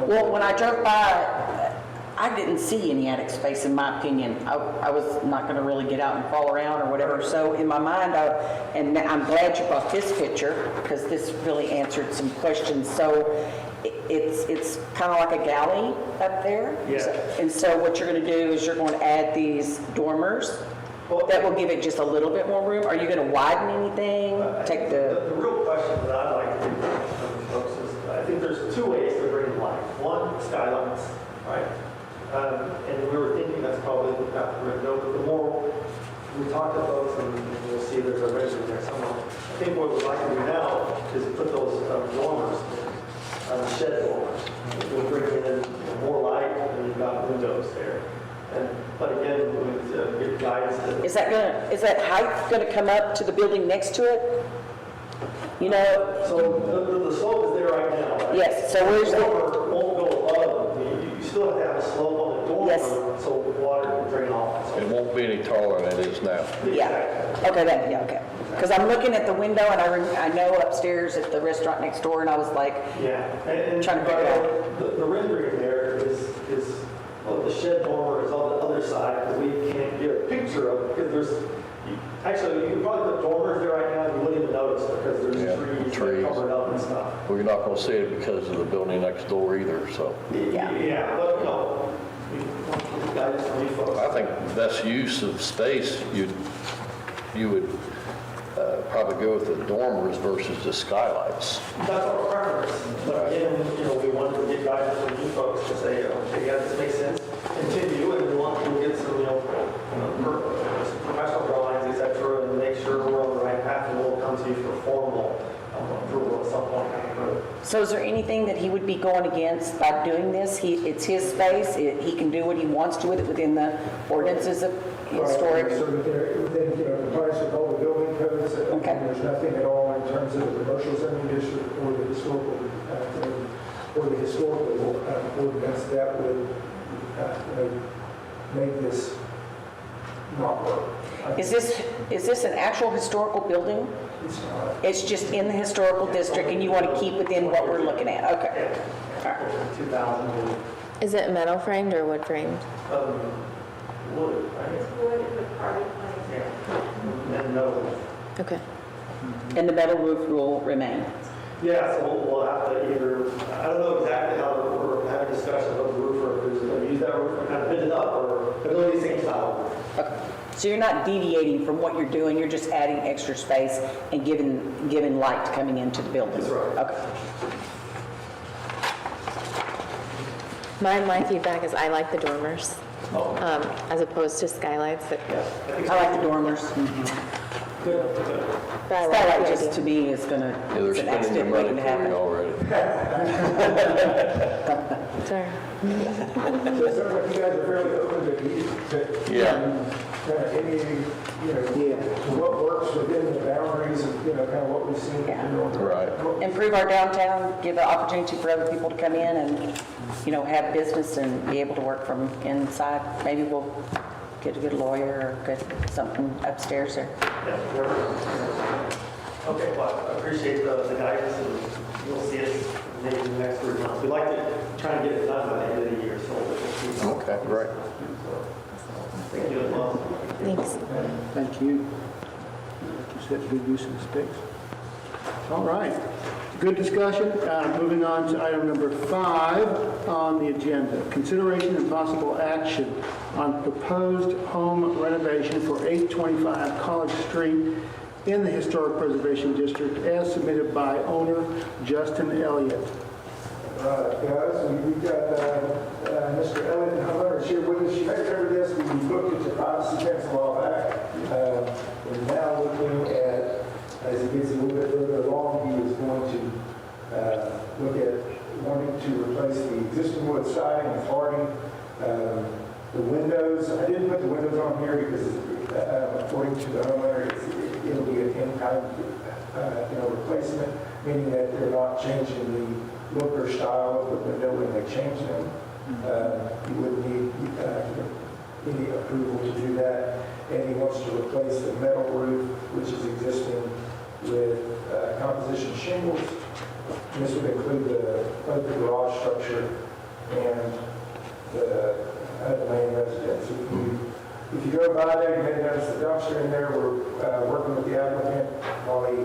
Well, when I drove by, I didn't see any attic space, in my opinion. I was not going to really get out and crawl around or whatever. So in my mind, and I'm glad you brought this picture, because this really answered some questions. So it's kind of like a galley up there. Yeah. And so what you're going to do is you're going to add these dormers. That will give it just a little bit more room. Are you going to widen anything? Take The real question that I'd like to from folks is, I think there's two ways to bring light. One, skylights, right? And we were thinking that's probably not the window, but the more we talk to folks, and you'll see there's a resident there somewhere. I think what we'd like to do now is put those dormers, shed dormers. We'll bring in more light, and you've got windows there. But again, we need to get guidance. Is that height going to come up to the building next to it? So the slope is there right now. Right? Yes, so where's the the... dormer won't go above. You still have to have a slope on the dormer, Yes. so water can drain off. It won't be any taller than it is now. Yeah, okay. Because I'm looking at the window, and I know upstairs at the restaurant next door, and I was like, Yeah, and trying to figure it out. The rendering there is the shed dormer is on the other side, because we can't get a picture of it, because actually, you can probably put dormers there right now, and you wouldn't even notice, because there's trees covered up and stuff. Well, you're not going to see it because of the building next door either, so. Yeah, but we want to get guidance from you folks. I think the best use of space, you would probably go with the dormers versus the skylights. That's our preference, but again, we wanted to get guidance from you folks to say, okay, yeah, this makes sense, continue, and we want to get some, professional drawings, et cetera, and make sure we're on the right path, and we'll come to you for formal approval at some point down the road. so is there anything that he would be going against by doing this? It's his space, he can do what he wants to with it within the ordinances of historic? So within, compliance with all the building codes, Okay. there's nothing at all in terms of the commercial zoning district or the historical, ordinance that would, make this not work. Is this an actual historical building? It's not. It's just in the historical district, and you want to keep within what we're looking at? Okay. All right. 2000 Is it metal framed or wood framed? wood, right? It's wood with carbon planks. Yeah. And no. Okay. And the metal roof will remain? Yeah, so we'll have to either, I don't know exactly how we're having discussions with the roofer, if we're going to use that roof and kind of bend it up, or ability same style. Okay. So you're not deviating from what you're doing, you're just adding extra space and giving light coming into the building? That's right. Okay. My feedback is I like the dormers as opposed to skylights. I like the dormers. Good. But I like Skylight the just idea. to me is gonna, Yeah, they're it's an spending your accident money waiting to for you happen. already. Sure. So it sounds like you guys are fairly open to Yeah. kind of any, to what works within the boundaries of, kind of what we've seen. Yeah. Right. Improve our downtown, give the opportunity for other people to come in and, have business and be able to work from inside. Maybe we'll get a good lawyer or get something upstairs there. Yeah, okay, well, I appreciate the guidance, and you'll see it maybe in the next 3 months. We'd like to try and get it done by the end of the year, so. Okay, great. Thank you as well. Thank Thanks. you. Like you said, good use of the space. All right. Good discussion. Moving on to item number 5 on the agenda. Consideration and possible action on proposed home renovation for 825 College Street in the Historic Preservation District as submitted by owner Justin Elliott. Right, guys, we've got Mr. Elliott and Hunter is here with us. You may have heard this, we looked at your privacy fence a while back. We're now looking at, as it gets a little bit further along, he is going to look at wanting to replace the existing wood siding with hardy. The windows, I didn't put the windows on here because according to the homeowner, it'll be an in-kind replacement, meaning that they're not changing the look or style of the window when they change them. You wouldn't need any approval to do that. And he wants to replace the metal roof, which is existing, with composition shingles. This would include both the garage structure and the main residence. If you go by there, you may notice the dumpster in there. We're working with the applicant while he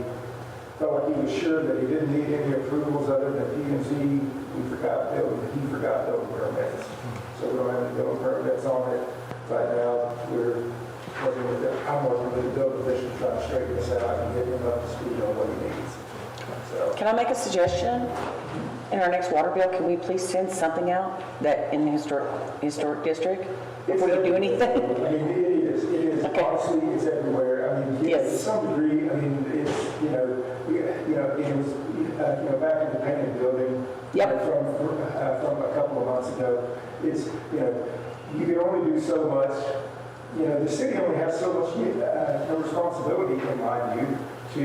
felt like he was sure that he didn't need any approvals other than P&Z. He forgot building permits. So we don't have any building permits on it. Right now, I'm working with the building official trying to straighten this out and get him up to speed on what he needs. So. Can I make a suggestion? In our next water bill, can we please send something out that in the historic district before you do anything? I mean, it is. Okay. Honestly, it's everywhere. I mean, yes. To some degree, I mean, it's, it was, back in the painted building. Yep. From a couple of months ago. It's, you can only do so much. The city only has so much responsibility, in my view, to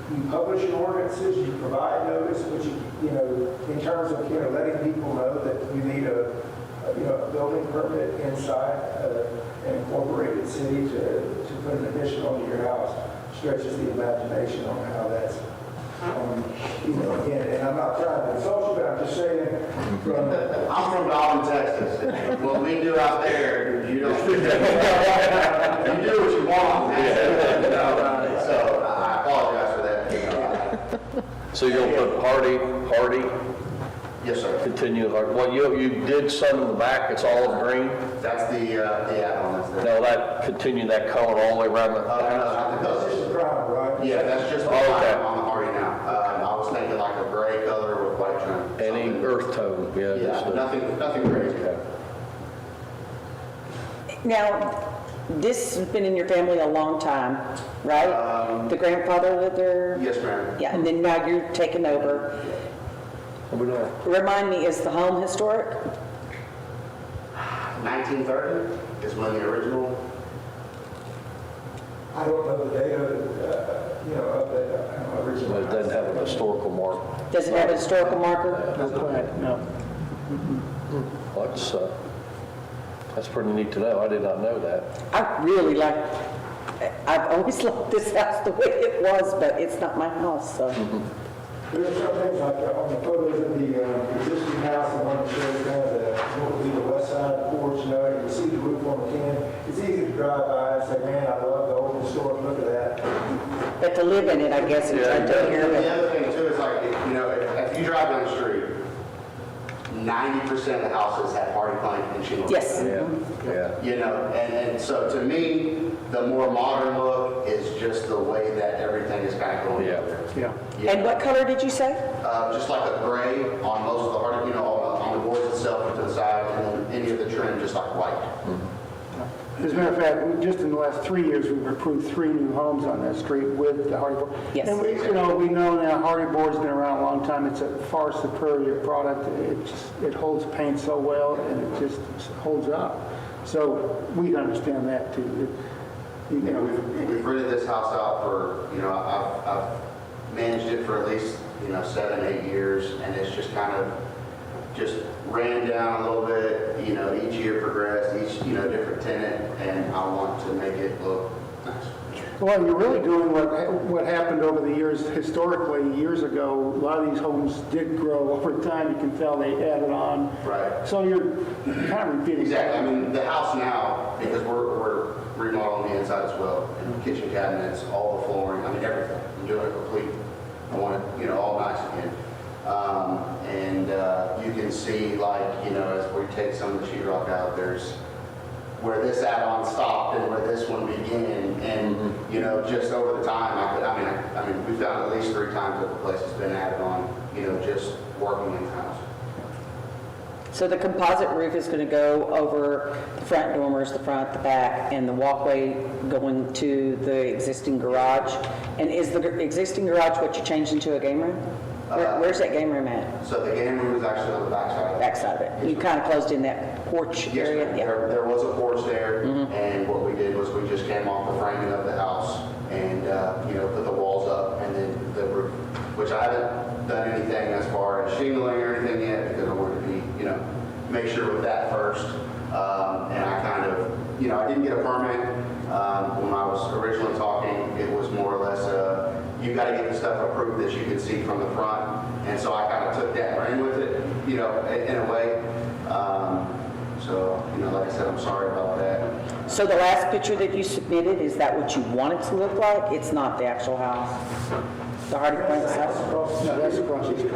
you publish your ordinances, you provide notice, but in terms of, letting people know that you need a building permit inside an incorporated city to put an addition onto your house stretches the imagination on how that's, again, and I'm not trying to insult you, but I'm just saying I'm from Dalton, Texas. What we do out there, you don't. You do what you want. So I apologize for that. So you're going to put hardy? Yes, sir. Continue, well, you did some in the back, it's olive green. That's the add-on. That's Now that, continue that color all the way around the house? that's just the crown, right? Yeah, that's just the Oh, okay. on the hardy now. I was thinking like a gray color with white trim. Any Something- earth tone, yeah. Yeah, nothing crazy. Okay. Now, this has been in your family a long time, right? The grandfather lived there? Yes, ma'am. Yeah, and then now you're taking over. Remind me, is the home historic? 1930 is when the original. I don't know the date of it, of the original. But it doesn't have an historical mark. Does it have a historical marker? No plan, no. That's pretty neat to know. I did not know that. I've always loved this house the way it was, but it's not my house, so. There are some things like on the photos of the existing house, the one that shows kind of what would be the west side porch, you can see the roof on the tin. It's easy to drive by and say, man, I love the old historic look of that. But to live in it, I guess, and try to take care of The it. other thing too is like, if you drive down the street, 90% of the houses have hardy plank and shingle. Yes. Yeah. And so to me, the more modern look is just the way that everything is kind of going. Yeah. Yeah. And what color did you say? Just like a gray on most of the hardy, on the boards itself and to the side, and then any of the trim just like white. As a matter of fact, just in the last 3 years, we've approved 3 new homes on that street with the hardy board. Yes. And we know now hardy board's been around a long time. It's a far superior product. It holds paint so well, and it just holds up. So we understand that too. We've rented this house out for, I've managed it for at least, 7-8 years, and it's just kind of just ran down a little bit, each year progressed, each, different tenant, and I want to make it look nice. Well, you're really doing what happened over the years historically. Years ago, a lot of these homes did grow over time. You can tell they added on. Right. So you're kind of repeating. Exactly. I mean, the house now, because we're remodeling the inside as well, and kitchen cabinets, all the flooring, I mean, everything. I'm doing it complete. I want it, all nice again. And you can see, like, as we take some of the sheetrock out, there's where this add-on stopped and where this one began, and just over the time, I mean, we found at least 3 times that the place has been added on, just working in-house. So the composite roof is going to go over the front dormers, the front, the back, and the walkway going to the existing garage? And is the existing garage what you changed into a game room? Where's that game room at? So the game room is actually on the backside of it. Backside of it? You kind of closed in that porch Yes, area? ma'am. Yeah. There was a porch there, and what we did was we just came off the framing of the house and, put the walls up and then the roof, which I haven't done anything as far as shingling or anything yet because I wanted to be, make sure with that first. And I kind of, I didn't get a permit. When I was originally talking, it was more or less, you got to get the stuff approved that you can see from the front. And so I kind of took that ran with it, in a way. So, like I said, I'm sorry about that. So the last picture that you submitted, is that what you want it to look like? It's not the actual house? The Hardy Plains house? No, that's across the street.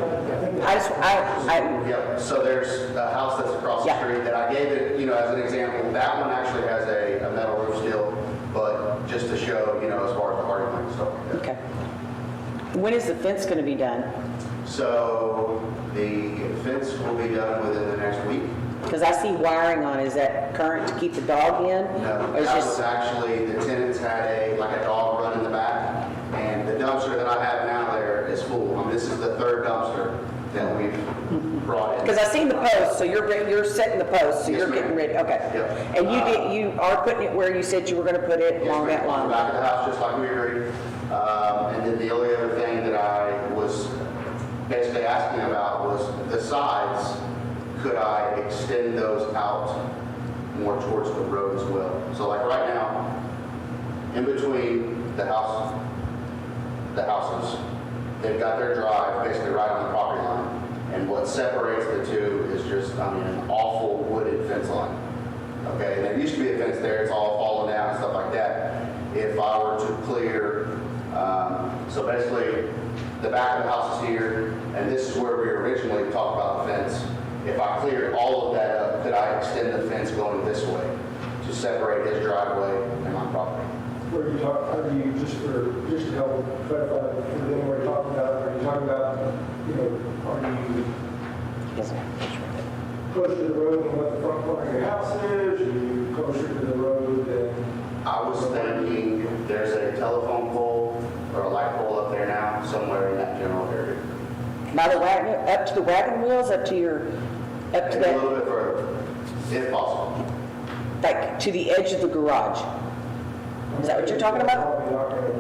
Yep, so there's a house that's across the Yeah. street that I gave it, as an example. That one actually has a metal roof still, but just to show, as far as the Hardy Plank and stuff like that. Okay. When is the fence going to be done? So the fence will be done within the next week. Because I see wiring on, is that current to keep the dog in? No, Or is that was just, actually, the tenants had a dog run in the back, and the dumpster that I have now there is full. This is the third dumpster that we've brought in. because I seen the post, so you're setting the post, so Yes, you're ma'am. getting ready, okay. Yep. And you are putting it where you said you were going to put it Yes, along ma'am, that on the line? back of the house, just like we agreed. And then the only other thing that I was basically asking about was the sides. Could I extend those out more towards the road as well? So like right now, in between the houses, they've got their drive basically right on the property line. And what separates the two is just, an awful wooded fence line. Okay, and there used to be a fence there, it's all fallen down and stuff like that. If I were to clear, so basically the back of the house is here, and this is where we originally talked about the fence. If I cleared all of that up, could I extend the fence going this way to separate his driveway and my property? Where you talk, are you, just to help clarify, for them, we're talking about, are you talking about, are you closer to the road than what the front corner of your house is? Are you closer to the road than? I was thinking there's a telephone pole or a light pole up there now, somewhere in that general area. By the wagon, up to the wagon wheels, up to Maybe a that, little bit further, if possible. like, to the edge of the garage? Is that what you're talking about? Probably not gonna,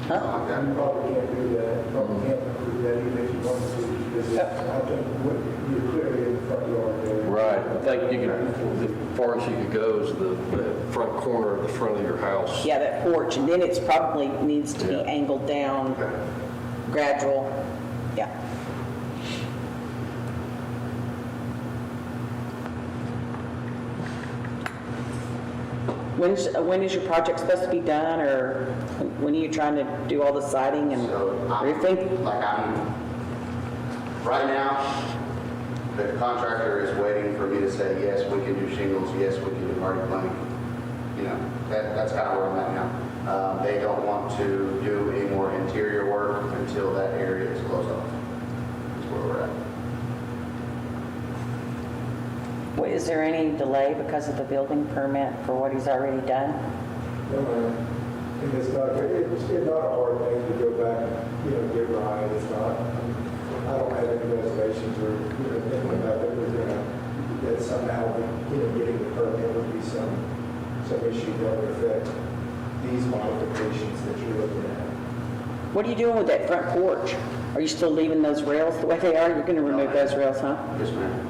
Huh? you probably can't do that. You probably can't approve that even if you wanted to, because I think you're clearly in the front yard there. Right, I think you could, as far as you could go is the front corner of the front of your house. Yeah, that porch, and then it's probably needs to be Yeah. angled down, Okay. gradual, yeah. When is your project supposed to be done, or when are you trying to do all the siding and So roofing? right now, the contractor is waiting for me to say, yes, we can do shingles, yes, we can do hardy plank. That's kind of where I'm at now. They don't want to do any more interior work until that area is closed off. That's where we're at. Is there any delay because of the building permit for what he's already done? And it's not a hard thing to go back and, get right. It's not, I don't have any reservations or, thinking about that that somehow, getting the permit would be some issue that would affect these modifications that you're looking at. What are you doing with that front porch? Are you still leaving those rails the way they are? You're going to remove those rails, huh? Yes, ma'am.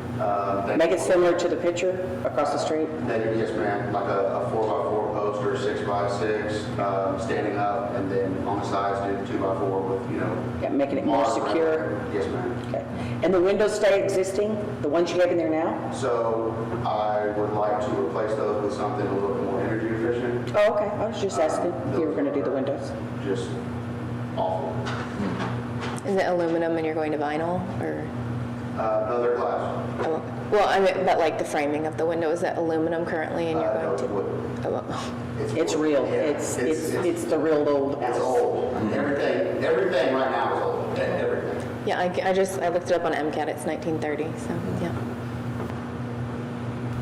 Make it similar to the picture across the street? Yes, ma'am, like a 4x4 post or a 6x6, standing up, and then on the sides do 2x4 with, Yeah, making it more mark secure? around. Yes, ma'am. Okay. And the windows stay existing, the ones you have in there now? So I would like to replace those with something a little bit more energy efficient. Oh, okay, I was just asking if you were going to do the windows. Just awful. Is it aluminum and you're going to vinyl, or? No, they're glass. Oh, well, I mean, but like the framing of the window, is that aluminum currently and you're No, going it's to? wood. Oh, well. It's real. Yeah, It's the real old It's house. old. Everything right now is old. Everything. Yeah, I looked it up on MCAT, it's 1930, so, yeah.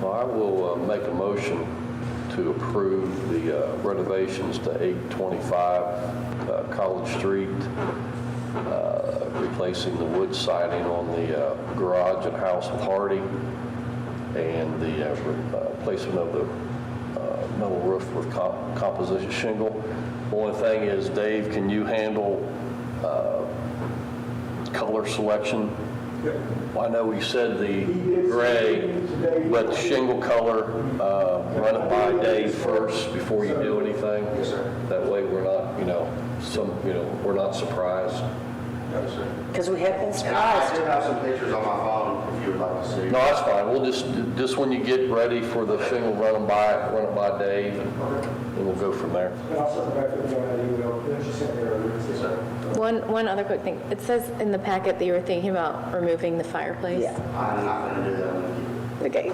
Well, I will make a motion to approve the renovations to 825 College Street, replacing the wood siding on the garage and house party, and the replacement of the metal roof with composition shingle. Only thing is, Dave, can you handle color selection? Yep. I know you said the gray, but shingle color, run it by Dave first before you do anything. Yes, sir. That way we're not, we're not surprised. No, sir. Because we have been And I surprised. do have some pictures on my phone if you would like to see. No, that's fine. We'll just when you get ready for the shingle, run it by Dave, and we'll go from there. And I'll circle back with you on that email, that you sent me earlier. Yes, sir. One other quick thing. It says in the packet that you were thinking about removing the fireplace. Yeah. I'm not going to do that. I'm going to keep it. The gate.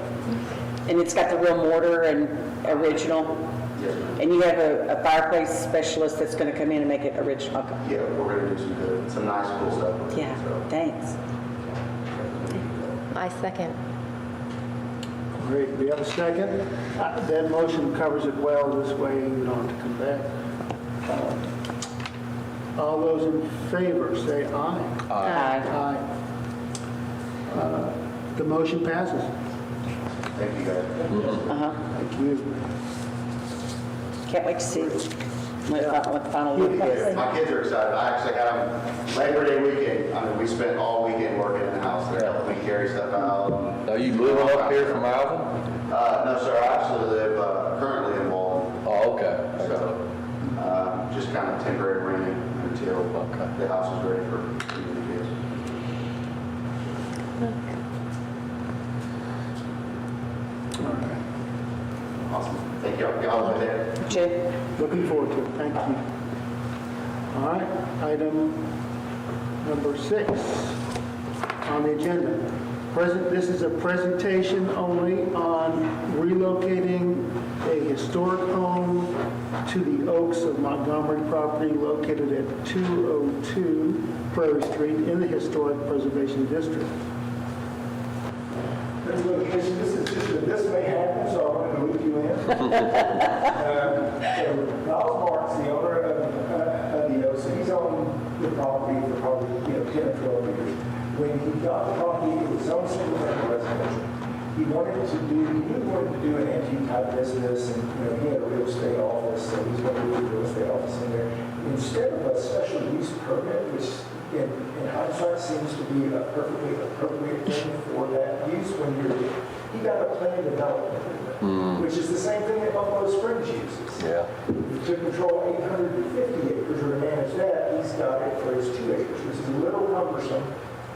And it's got the real mortar and original. Yes, ma'am. And you have a fireplace specialist that's going to come in and make it original. Okay. Yeah, we're going to do some nice cool stuff with it. Yeah, So, thanks. I second. Great, we have a second. That motion covers it well, this way you don't have to come back. All those in favor, say aye. Aye. Aye. The motion passes. thank you, guys. Uh-huh. Thank you. Can't wait to see what the final look Yeah, is. my kids are excited. I actually had them Labor Day weekend. I mean, we spent all weekend working in the house. They're helping me carry stuff out. Are you moving up here from Alvin? No, sir. I actually live currently in Walden. Oh, okay. So, just kind of temporary renting until the house is ready for the kids. Awesome. Thank y'all. Y'all over there. Jim? Looking forward to it, thank you. All right, item number 6 on the agenda. This is a presentation only on relocating a historic home to the Oaks of Montgomery property located at 202 Prairie Street in the Historic Preservation District. This location, this may happen, so I'm going to loop you in. Miles Marks, the owner of the Oaks, he's owned the property for probably 10 or 12 years. When he got the property, it was zoned single-family residential. He knew he wanted to do an antique type business, and he had a real estate office, so he's going to do a real estate office in there. Instead of a special use permit, which in hindsight seems to be a perfectly appropriate thing for that use, he got a planned development agreement, which is the same thing that Buffalo Springs uses. Yeah. To control 850 acres or to manage that, he's got it for his 2 acres, which is a little cumbersome.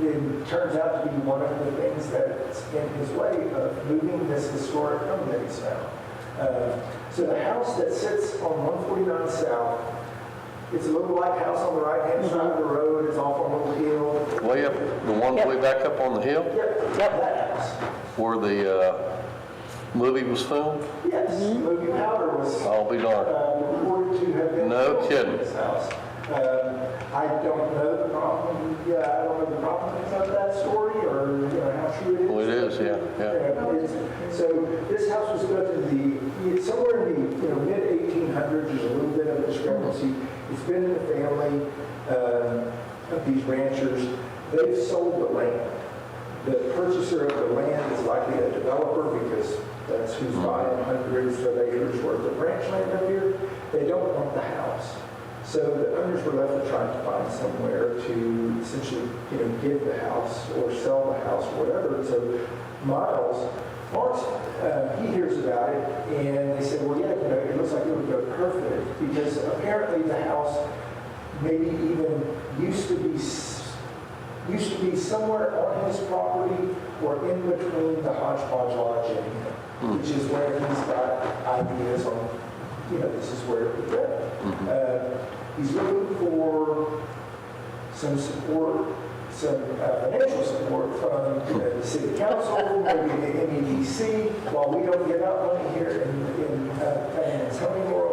It turns out to be one of the things that's in his way of moving this historic home that he's found. So the house that sits on 149 South, it's a little like house on the right-hand side of the road. It's off on a little hill. Way up, the one way back up on the hill Yep, that house. where the movie was filmed? Yes, movie powder was I'll be darned. reported to have been No filmed kidding. in this house. I don't know the problem. I don't know the problems of that story or how true it is. Well, it is, yeah. So this house was built somewhere in the mid 1800s. There's a little bit of a discrepancy. It's been in the family of these ranchers. They've sold the land. The purchaser of the land is likely a developer because that's who's buying hundreds of acres worth of ranch land up here. They don't want the house. So the owners were left to try to find somewhere to essentially, give the house or sell the house or whatever. So Marks, he hears about it, and they said, well, yeah, it looks like it would go perfect because apparently the house maybe even used to be somewhere on his property or in between the Hodgepodge Lodge and him, which is where he's got ideas on, this is where it would go. He's looking for some support, some financial support from the city council, maybe the MEDC. While we don't give out money here in planning and zoning world,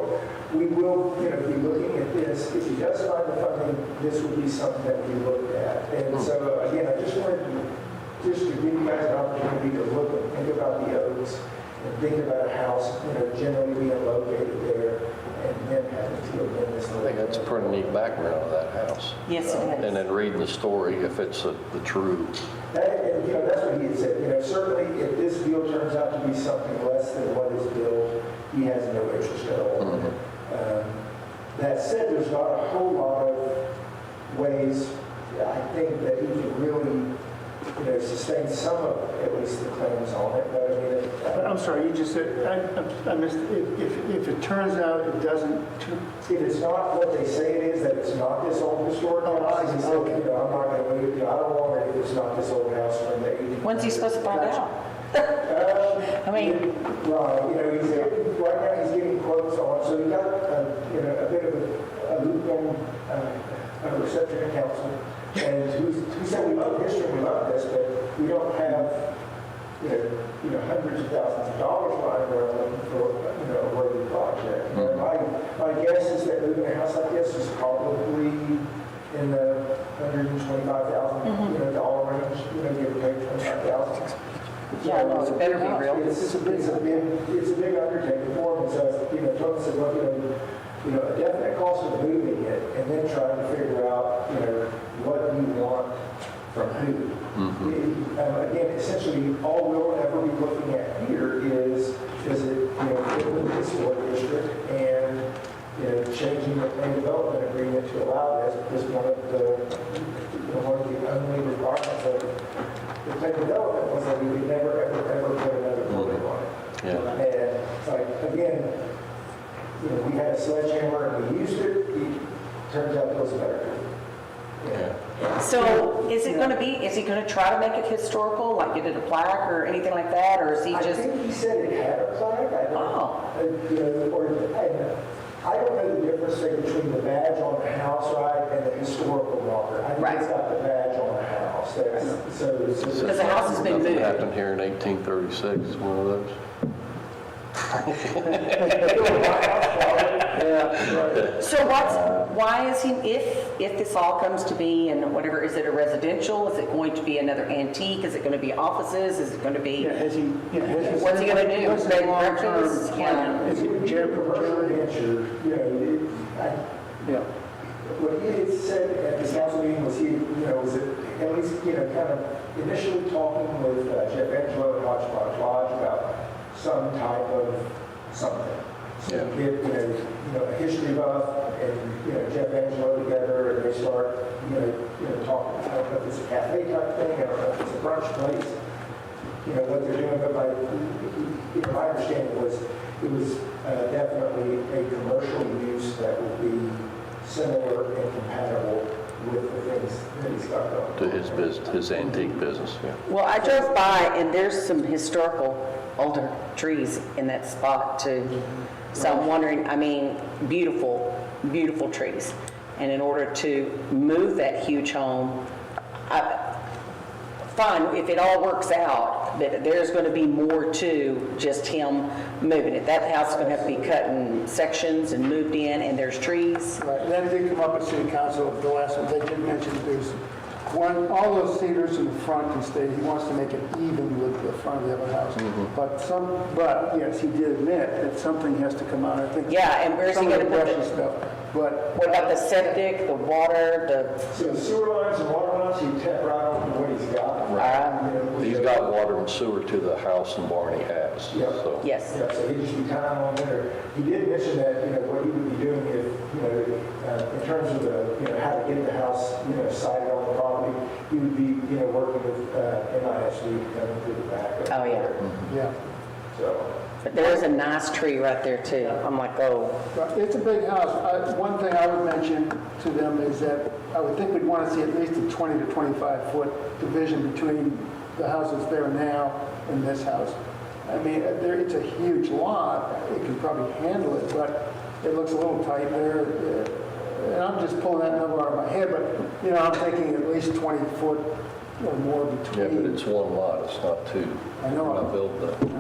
we will, be looking at this. If he does find the funding, this would be something that we looked at. And so, again, I just wanted to give you guys an opportunity to look and think about the Oaks and think about a house, generally being located there and then having to amend this. I think that's a pretty neat background of that house. Yes, it is. And then reading the story, if it's the true. And, that's what he had said. Certainly if this deal turns out to be something less than what is billed, he has no interest at all. That said, there's not a whole lot of ways, I think, that he can really, sustain some of at least the claims on it. But I mean, But I'm sorry, you just said, I missed, if it turns out it doesn't, if it's not what they say it is, that it's not this old historic house, he said, I'm not going to move, I don't want it if it's not this old house from the 1800s. When's he supposed to find out? I mean, right, right now he's getting quotes on, so he got, a bit of a lukewarm reception in council. And he said, we love history, we love this, but we don't have, hundreds of thousands of dollars lying around looking for, a worthy project. And my guess is that moving a house like this is probably in the $125,000, dollar range, give or take $25,000. yeah, no, it better be real. It's a big undertaking for him. So, Tony said, well, a definite cost of moving it and then trying to figure out, what you want from who. Again, essentially, all we'll ever be looking at here is it, fit with the historic district and, changing the plan development agreement to allow this because one of the only requirements of the plan development was that we would never, ever put another building on it. Yeah. And again, we had a sledgehammer and we used it. It turns out it was better. Yeah. So is he going to try to make it historical, like get it a plaque or anything like that, or is he I just? think he said it had a plaque. I don't know the difference between the badge on the house, right, and the historical marker. I think it's got the badge on the house. Because the house has been Nothing moved. happened here in 1836, one of those. So why is he, if this all comes to be and whatever, is it a residential? Is it going to be another antique? Is it going to be offices? Is it going to be? has he? What's he going to do? What's Bed the and breakfast? long-term Yeah. plan? Is it Commercial adventure, Yeah. what he had said at this council meeting was was at least, kind of initially talking with Jeff Angelo at Hodgepodge Lodge about some type of something. So you get, a history buff and, Jeff Angelo together and they start, talking. I don't know if it's a cafe type thing, I don't know if it's a brunch place, what they're doing, but my understanding was it was definitely a commercial use that would be similar and compatible with the things that he's got going. To his business, his antique business, yeah. Well, I drove by and there's some historical older trees in that spot too. So I'm wondering, beautiful, beautiful trees. And in order to move that huge home, fine, if it all works out, that there's going to be more to just him moving it. That house is going to have to be cut in sections and moved in, and there's trees. Right, and that did come up at city council, the last one, they did mention there's all those cedars in the front can stay, he wants to make it even with the front of the other house. But yes, he did admit that something has to come out, I think. Yeah, and where's he some of gonna the put brush and it? stuff. But What about the septic, the water, So the sewer lines and water lines, he tap right on what he's got. He's got water and sewer to the house and barn he has, Yeah. so. yes. Yeah, so he'd just be tying on there. He did mention that, what he would be doing if, in terms of the, how to get the house, sited on the property, he would be, working with NISD coming through the back. Oh, yeah. yeah, So, But there is a nice tree right there too. I'm like, oh, but it's a big house. One thing I would mention to them is that I would think we'd want to see at least a 20 to 25 foot division between the house that's there now and this house. It's a huge lot. It can probably handle it, but it looks a little tight there. And I'm just pulling that number out of my head, but, I'm thinking at least 20 foot or more Yeah, between. but it's one lot, it's not two. I know. When I build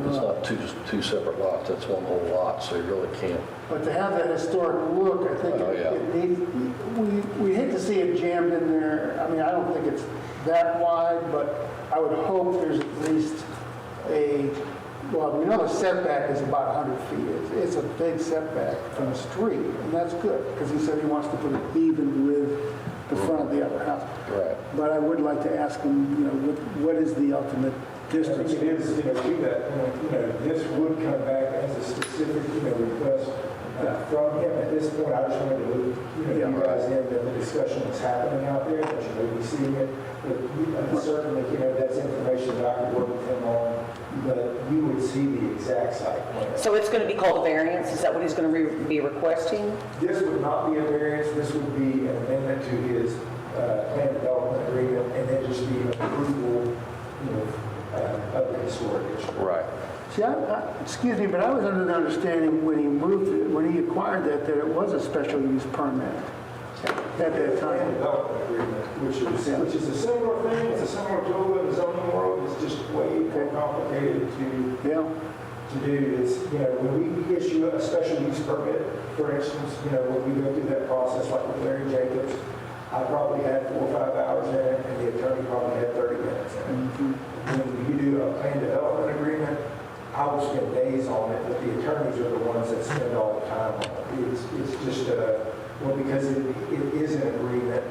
it's not two separate lots, that's one whole lot, so you really can't. But to have that historic look, I think Oh, yeah. it needs, we hate to see it jammed in there. I mean, I don't think it's that wide, but I would hope there's at least well, we know the setback is about 100 feet. It's a big setback from the street, and that's good, because he said he wants to put it even with the front of the other house. Right. But I would like to ask him, what is the ultimate I distance? think it is, to that, this would come back as a specific, request from him. At this point, I just wanted to loop, you guys in that the discussion is happening out there, that you may be seeing it. But certainly, that's information that I could work with him on, but you would see the exact site plan. So it's going to be called a variance? Is that what he's going to be requesting? This would not be a variance, this would be an amendment to his plan development agreement, and then just be approval, of the historic district. Right. See, excuse me, but I was under the understanding when he acquired that it was a special use permit at that Plan time. development agreement, which is a similar thing, it's a similar tool in the zoning world, it's just way more complicated to Yeah. do. It's, when we issue a special use permit, for instance, when we go through that process, like with Larry Jacobs, I probably had 4 or 5 hours in it, and the attorney probably had 30 minutes in it. When you do a plan development agreement, I will spend days on it, but the attorneys are the ones that spend all the time on it. It's just, because it is an agreement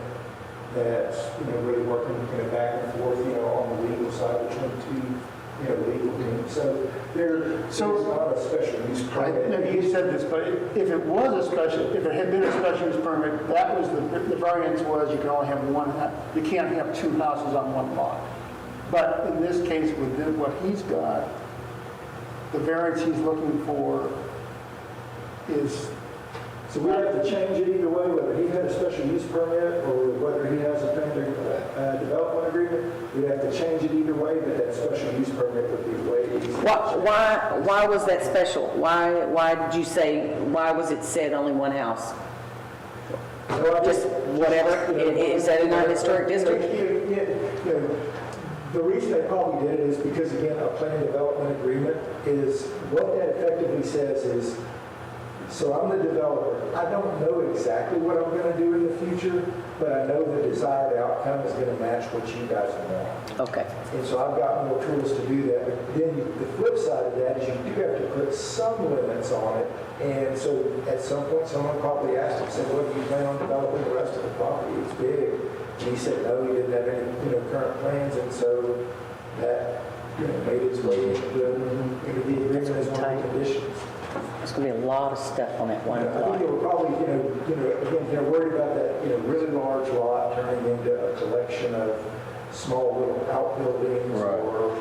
that's, really working back and forth, on the legal side between two, legal teams. So there's not a special use permit. Maybe you said this, but if it had been a special use permit, that was the variance was you can only have one, you can't have 2 houses on one lot. But in this case, with what he's got, the variance he's looking for is. So we have to change it either way, whether he had a special use permit or whether he has a plan development agreement. We'd have to change it either way, but that special use permit would be way easier. Why was that special? Why did you say, why was it said only one house? Just whatever? Is that in our historic district? The reason they probably did it is because, again, a plan development agreement is, what that effectively says is, so I'm the developer. I don't know exactly what I'm going to do in the future, but I know the desired outcome is going to match what you guys want. Okay. And so I've got more tools to do that. But then the flip side of that is you do have to put some limits on it. And so at some point, someone probably asked him, said, "What do you plan on developing the rest of the property? It's big." And he said, "No, he didn't have any, current plans." And so that, made its way into the agreement as one of the conditions. There's going to be a lot of stuff on that one I think lot. they were probably, again, they're worried about that, really large lot turning into a collection of small little outbuildings, Right. or,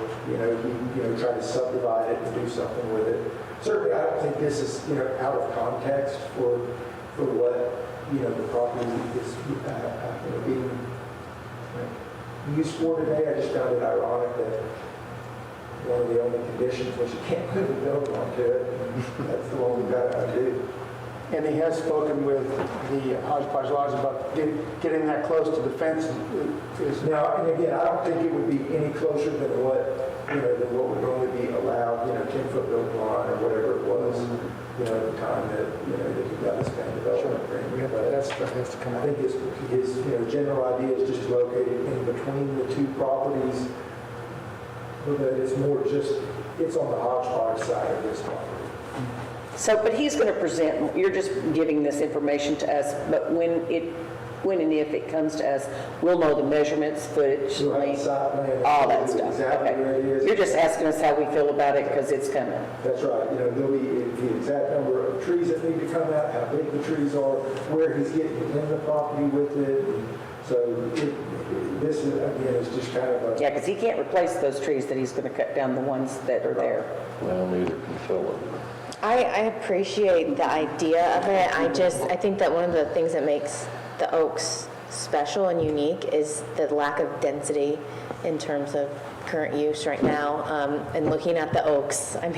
try to subdivide it and do something with it. Certainly, I don't think this is, out of context for what, the property is, being used for today. I just found it ironic that one of the only conditions was you can't move a building onto it. That's the one we've got to do. And he has spoken with the Hodgepodge Lodge about getting that close to the fence. Now, and again, I don't think it would be any closer than what would normally be allowed, 10-foot building line or whatever it was, at the time that he got his plan development agreement. But That has to come I think his general idea is just located in between the two properties. But it's more just, it's on the Hodgepodge side of this property. So, but he's going to present, you're just giving this information to us, but when and if it comes to us, we'll know the measurements, footage, You'll have the length, site plan, all that stuff. exactly Okay. where it is. You're just asking us how we feel about it because it's coming. That's right. There'll be the exact number of trees that need to come out, how big the trees are, where he's getting in the property with it. So this is, again, is just kind of a... Yeah, because he can't replace those trees that he's going to cut down, the ones that are there. Well, neither can Philip. I appreciate the idea of it. I think that one of the things that makes the Oaks special and unique is the lack of density in terms of current use right now. And looking at the Oaks, I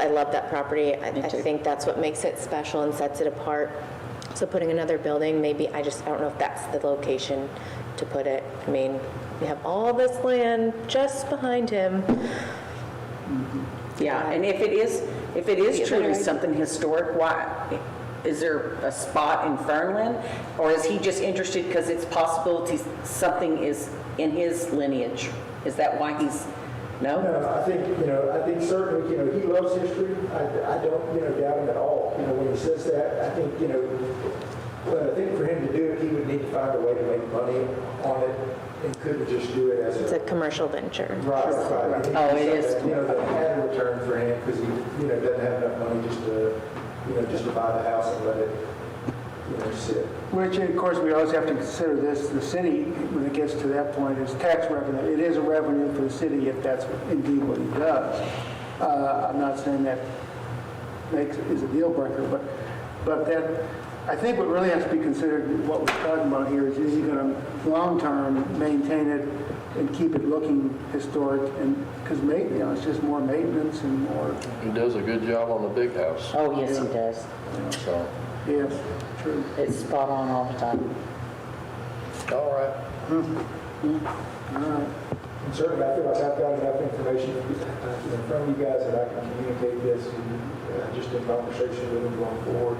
love that property. I think that's what makes it special and sets it apart. So putting another building, maybe, I don't know if that's the location to put it. I mean, we have all this land just behind him. Yeah, and if it is truly something historic, why, is there a spot in Fernland? Or is he just interested because it's possibility something is in his lineage? Is that why he's, no? No, I think certainly, he loves history. I don't, doubt him at all. When he says that, I think, but I think for him to do it, he would need to find a way to make money on it and couldn't just do it as It's a commercial venture. Right. Oh, it is. That had a return for him because he, doesn't have enough money just to buy the house and let it, sit. Which, of course, we always have to consider this, the city, when it gets to that point, is tax revenue. It is a revenue for the city if that's indeed what he does. I'm not saying that is a deal breaker, but that, I think what really has to be considered, what we're talking about here, is he going to long-term maintain it and keep it looking historic? And because it's just more maintenance and more. He does a good job on the big house, Oh, yes, he does. so, Yes, true. It's spot on all the time. all right. All right. And certainly, I feel like I've got enough information from you guys that I can communicate this just in conversation with him going forward.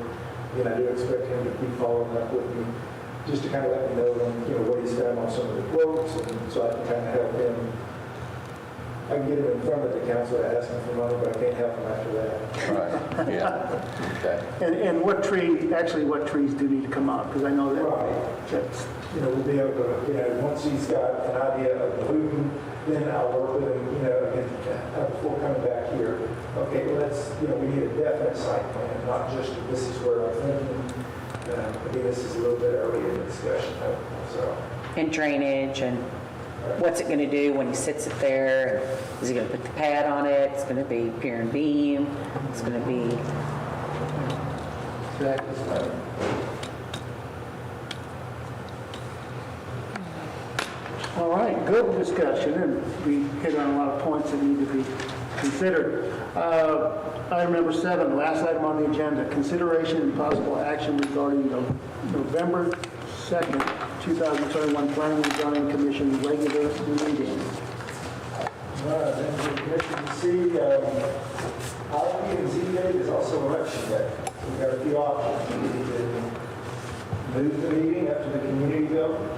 I do expect him to be following up with me, just to kind of let me know, what he's found on some of the quotes, and so I can kind of help him. I can get him in front of the council to ask him for money, but I can't help him after that. All right, yeah, okay. And what trees do need to come out? Because I know that that's, We'll be able to, once he's got an idea of the who, then I'll work with him, before coming back here. Okay, well, we need a definite site plan, not just this is where I'm thinking. Again, this is a little bit early in the discussion, so. And drainage, and what's it gonna do when he sits it there? Is he gonna put the pad on it? It's gonna be pier and beam? It's gonna be, all right, good discussion, and we hit on a lot of points that need to be considered. Item number 7, last item on the agenda, consideration and possible action regarding the November 2nd, 2021 Planning and Zoning Commission regular meeting. Then the commission see, our P and Z date is also election day. So we've got a few options. We can either move the meeting up to the community building.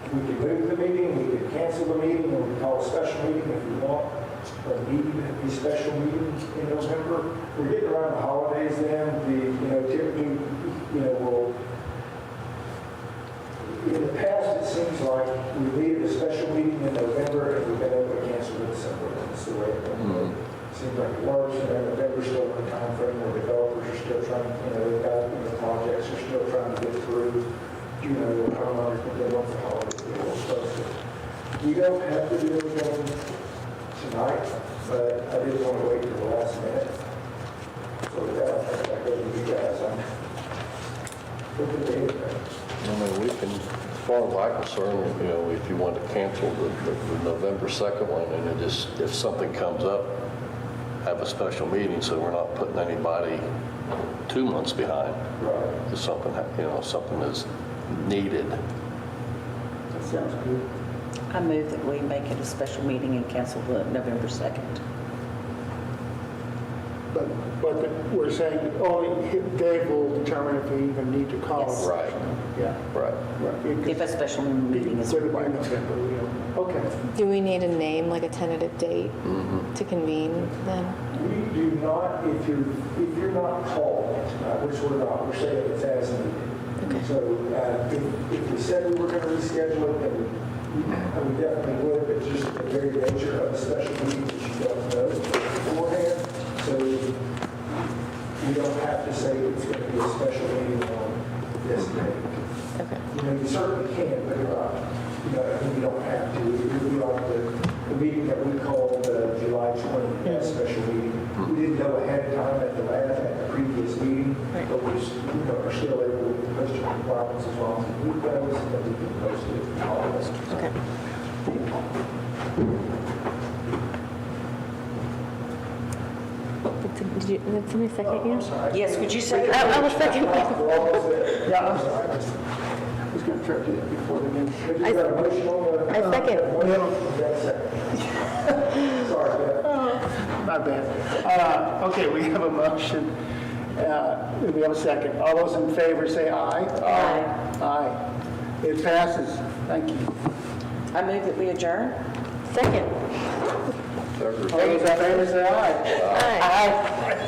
We could move the meeting, we could cancel the meeting, or we could call a special meeting if we want, or a special meeting in November. We're getting around the holidays then, typically, we'll, in the past, it seems like we needed a special meeting in November and we've been able to cancel in December. That's the way it goes. Seems like it works, and then November's still in the time frame where developers are still trying, they've got, projects are still trying to get through. I don't know if they want the holidays. We don't have to do anything tonight, but I didn't want to wait till the last minute. So with that, I think I go to you guys. I'm looking to anything. I mean, we can, as far as I'm concerned, if you want to cancel the November 2nd one, and then just, if something comes up, have a special meeting, so we're not putting anybody 2 months behind. Right. If something, something is needed. That sounds good. I move that we make it a special meeting and cancel the November 2nd. But we're saying only Dave will determine if we even need to call. Yes. Right. Yeah. Right. If a special meeting is Whether it be in required. November, Okay. Do we need a name, like a tentative date to convene then? We do not, if you're not called tonight, which we're not, we're saying it's as needed. Okay. So if we said we were going to reschedule it, then we definitely would, but just the very nature of the special meetings that you don't know beforehand. So we don't have to say it's going to be a special meeting on this day. Okay. You certainly can, but you don't have to. It would be like the meeting that we called July 20th, that special meeting. We didn't know ahead of time at the previous meeting, but we are still able to post your requirements as long as we those, and we can post it all of us. Okay. Did somebody second you? Yes, would you say? I was second. Yeah, I'm sorry. I was going to try to do that before the meeting. You got a motion on the... I second. Sorry, My bad. Okay, we have a motion. We have a second. All those in favor say aye. Aye. Aye. It passes. Thank you. I move that we adjourn. Second. All those in favor say aye. Aye.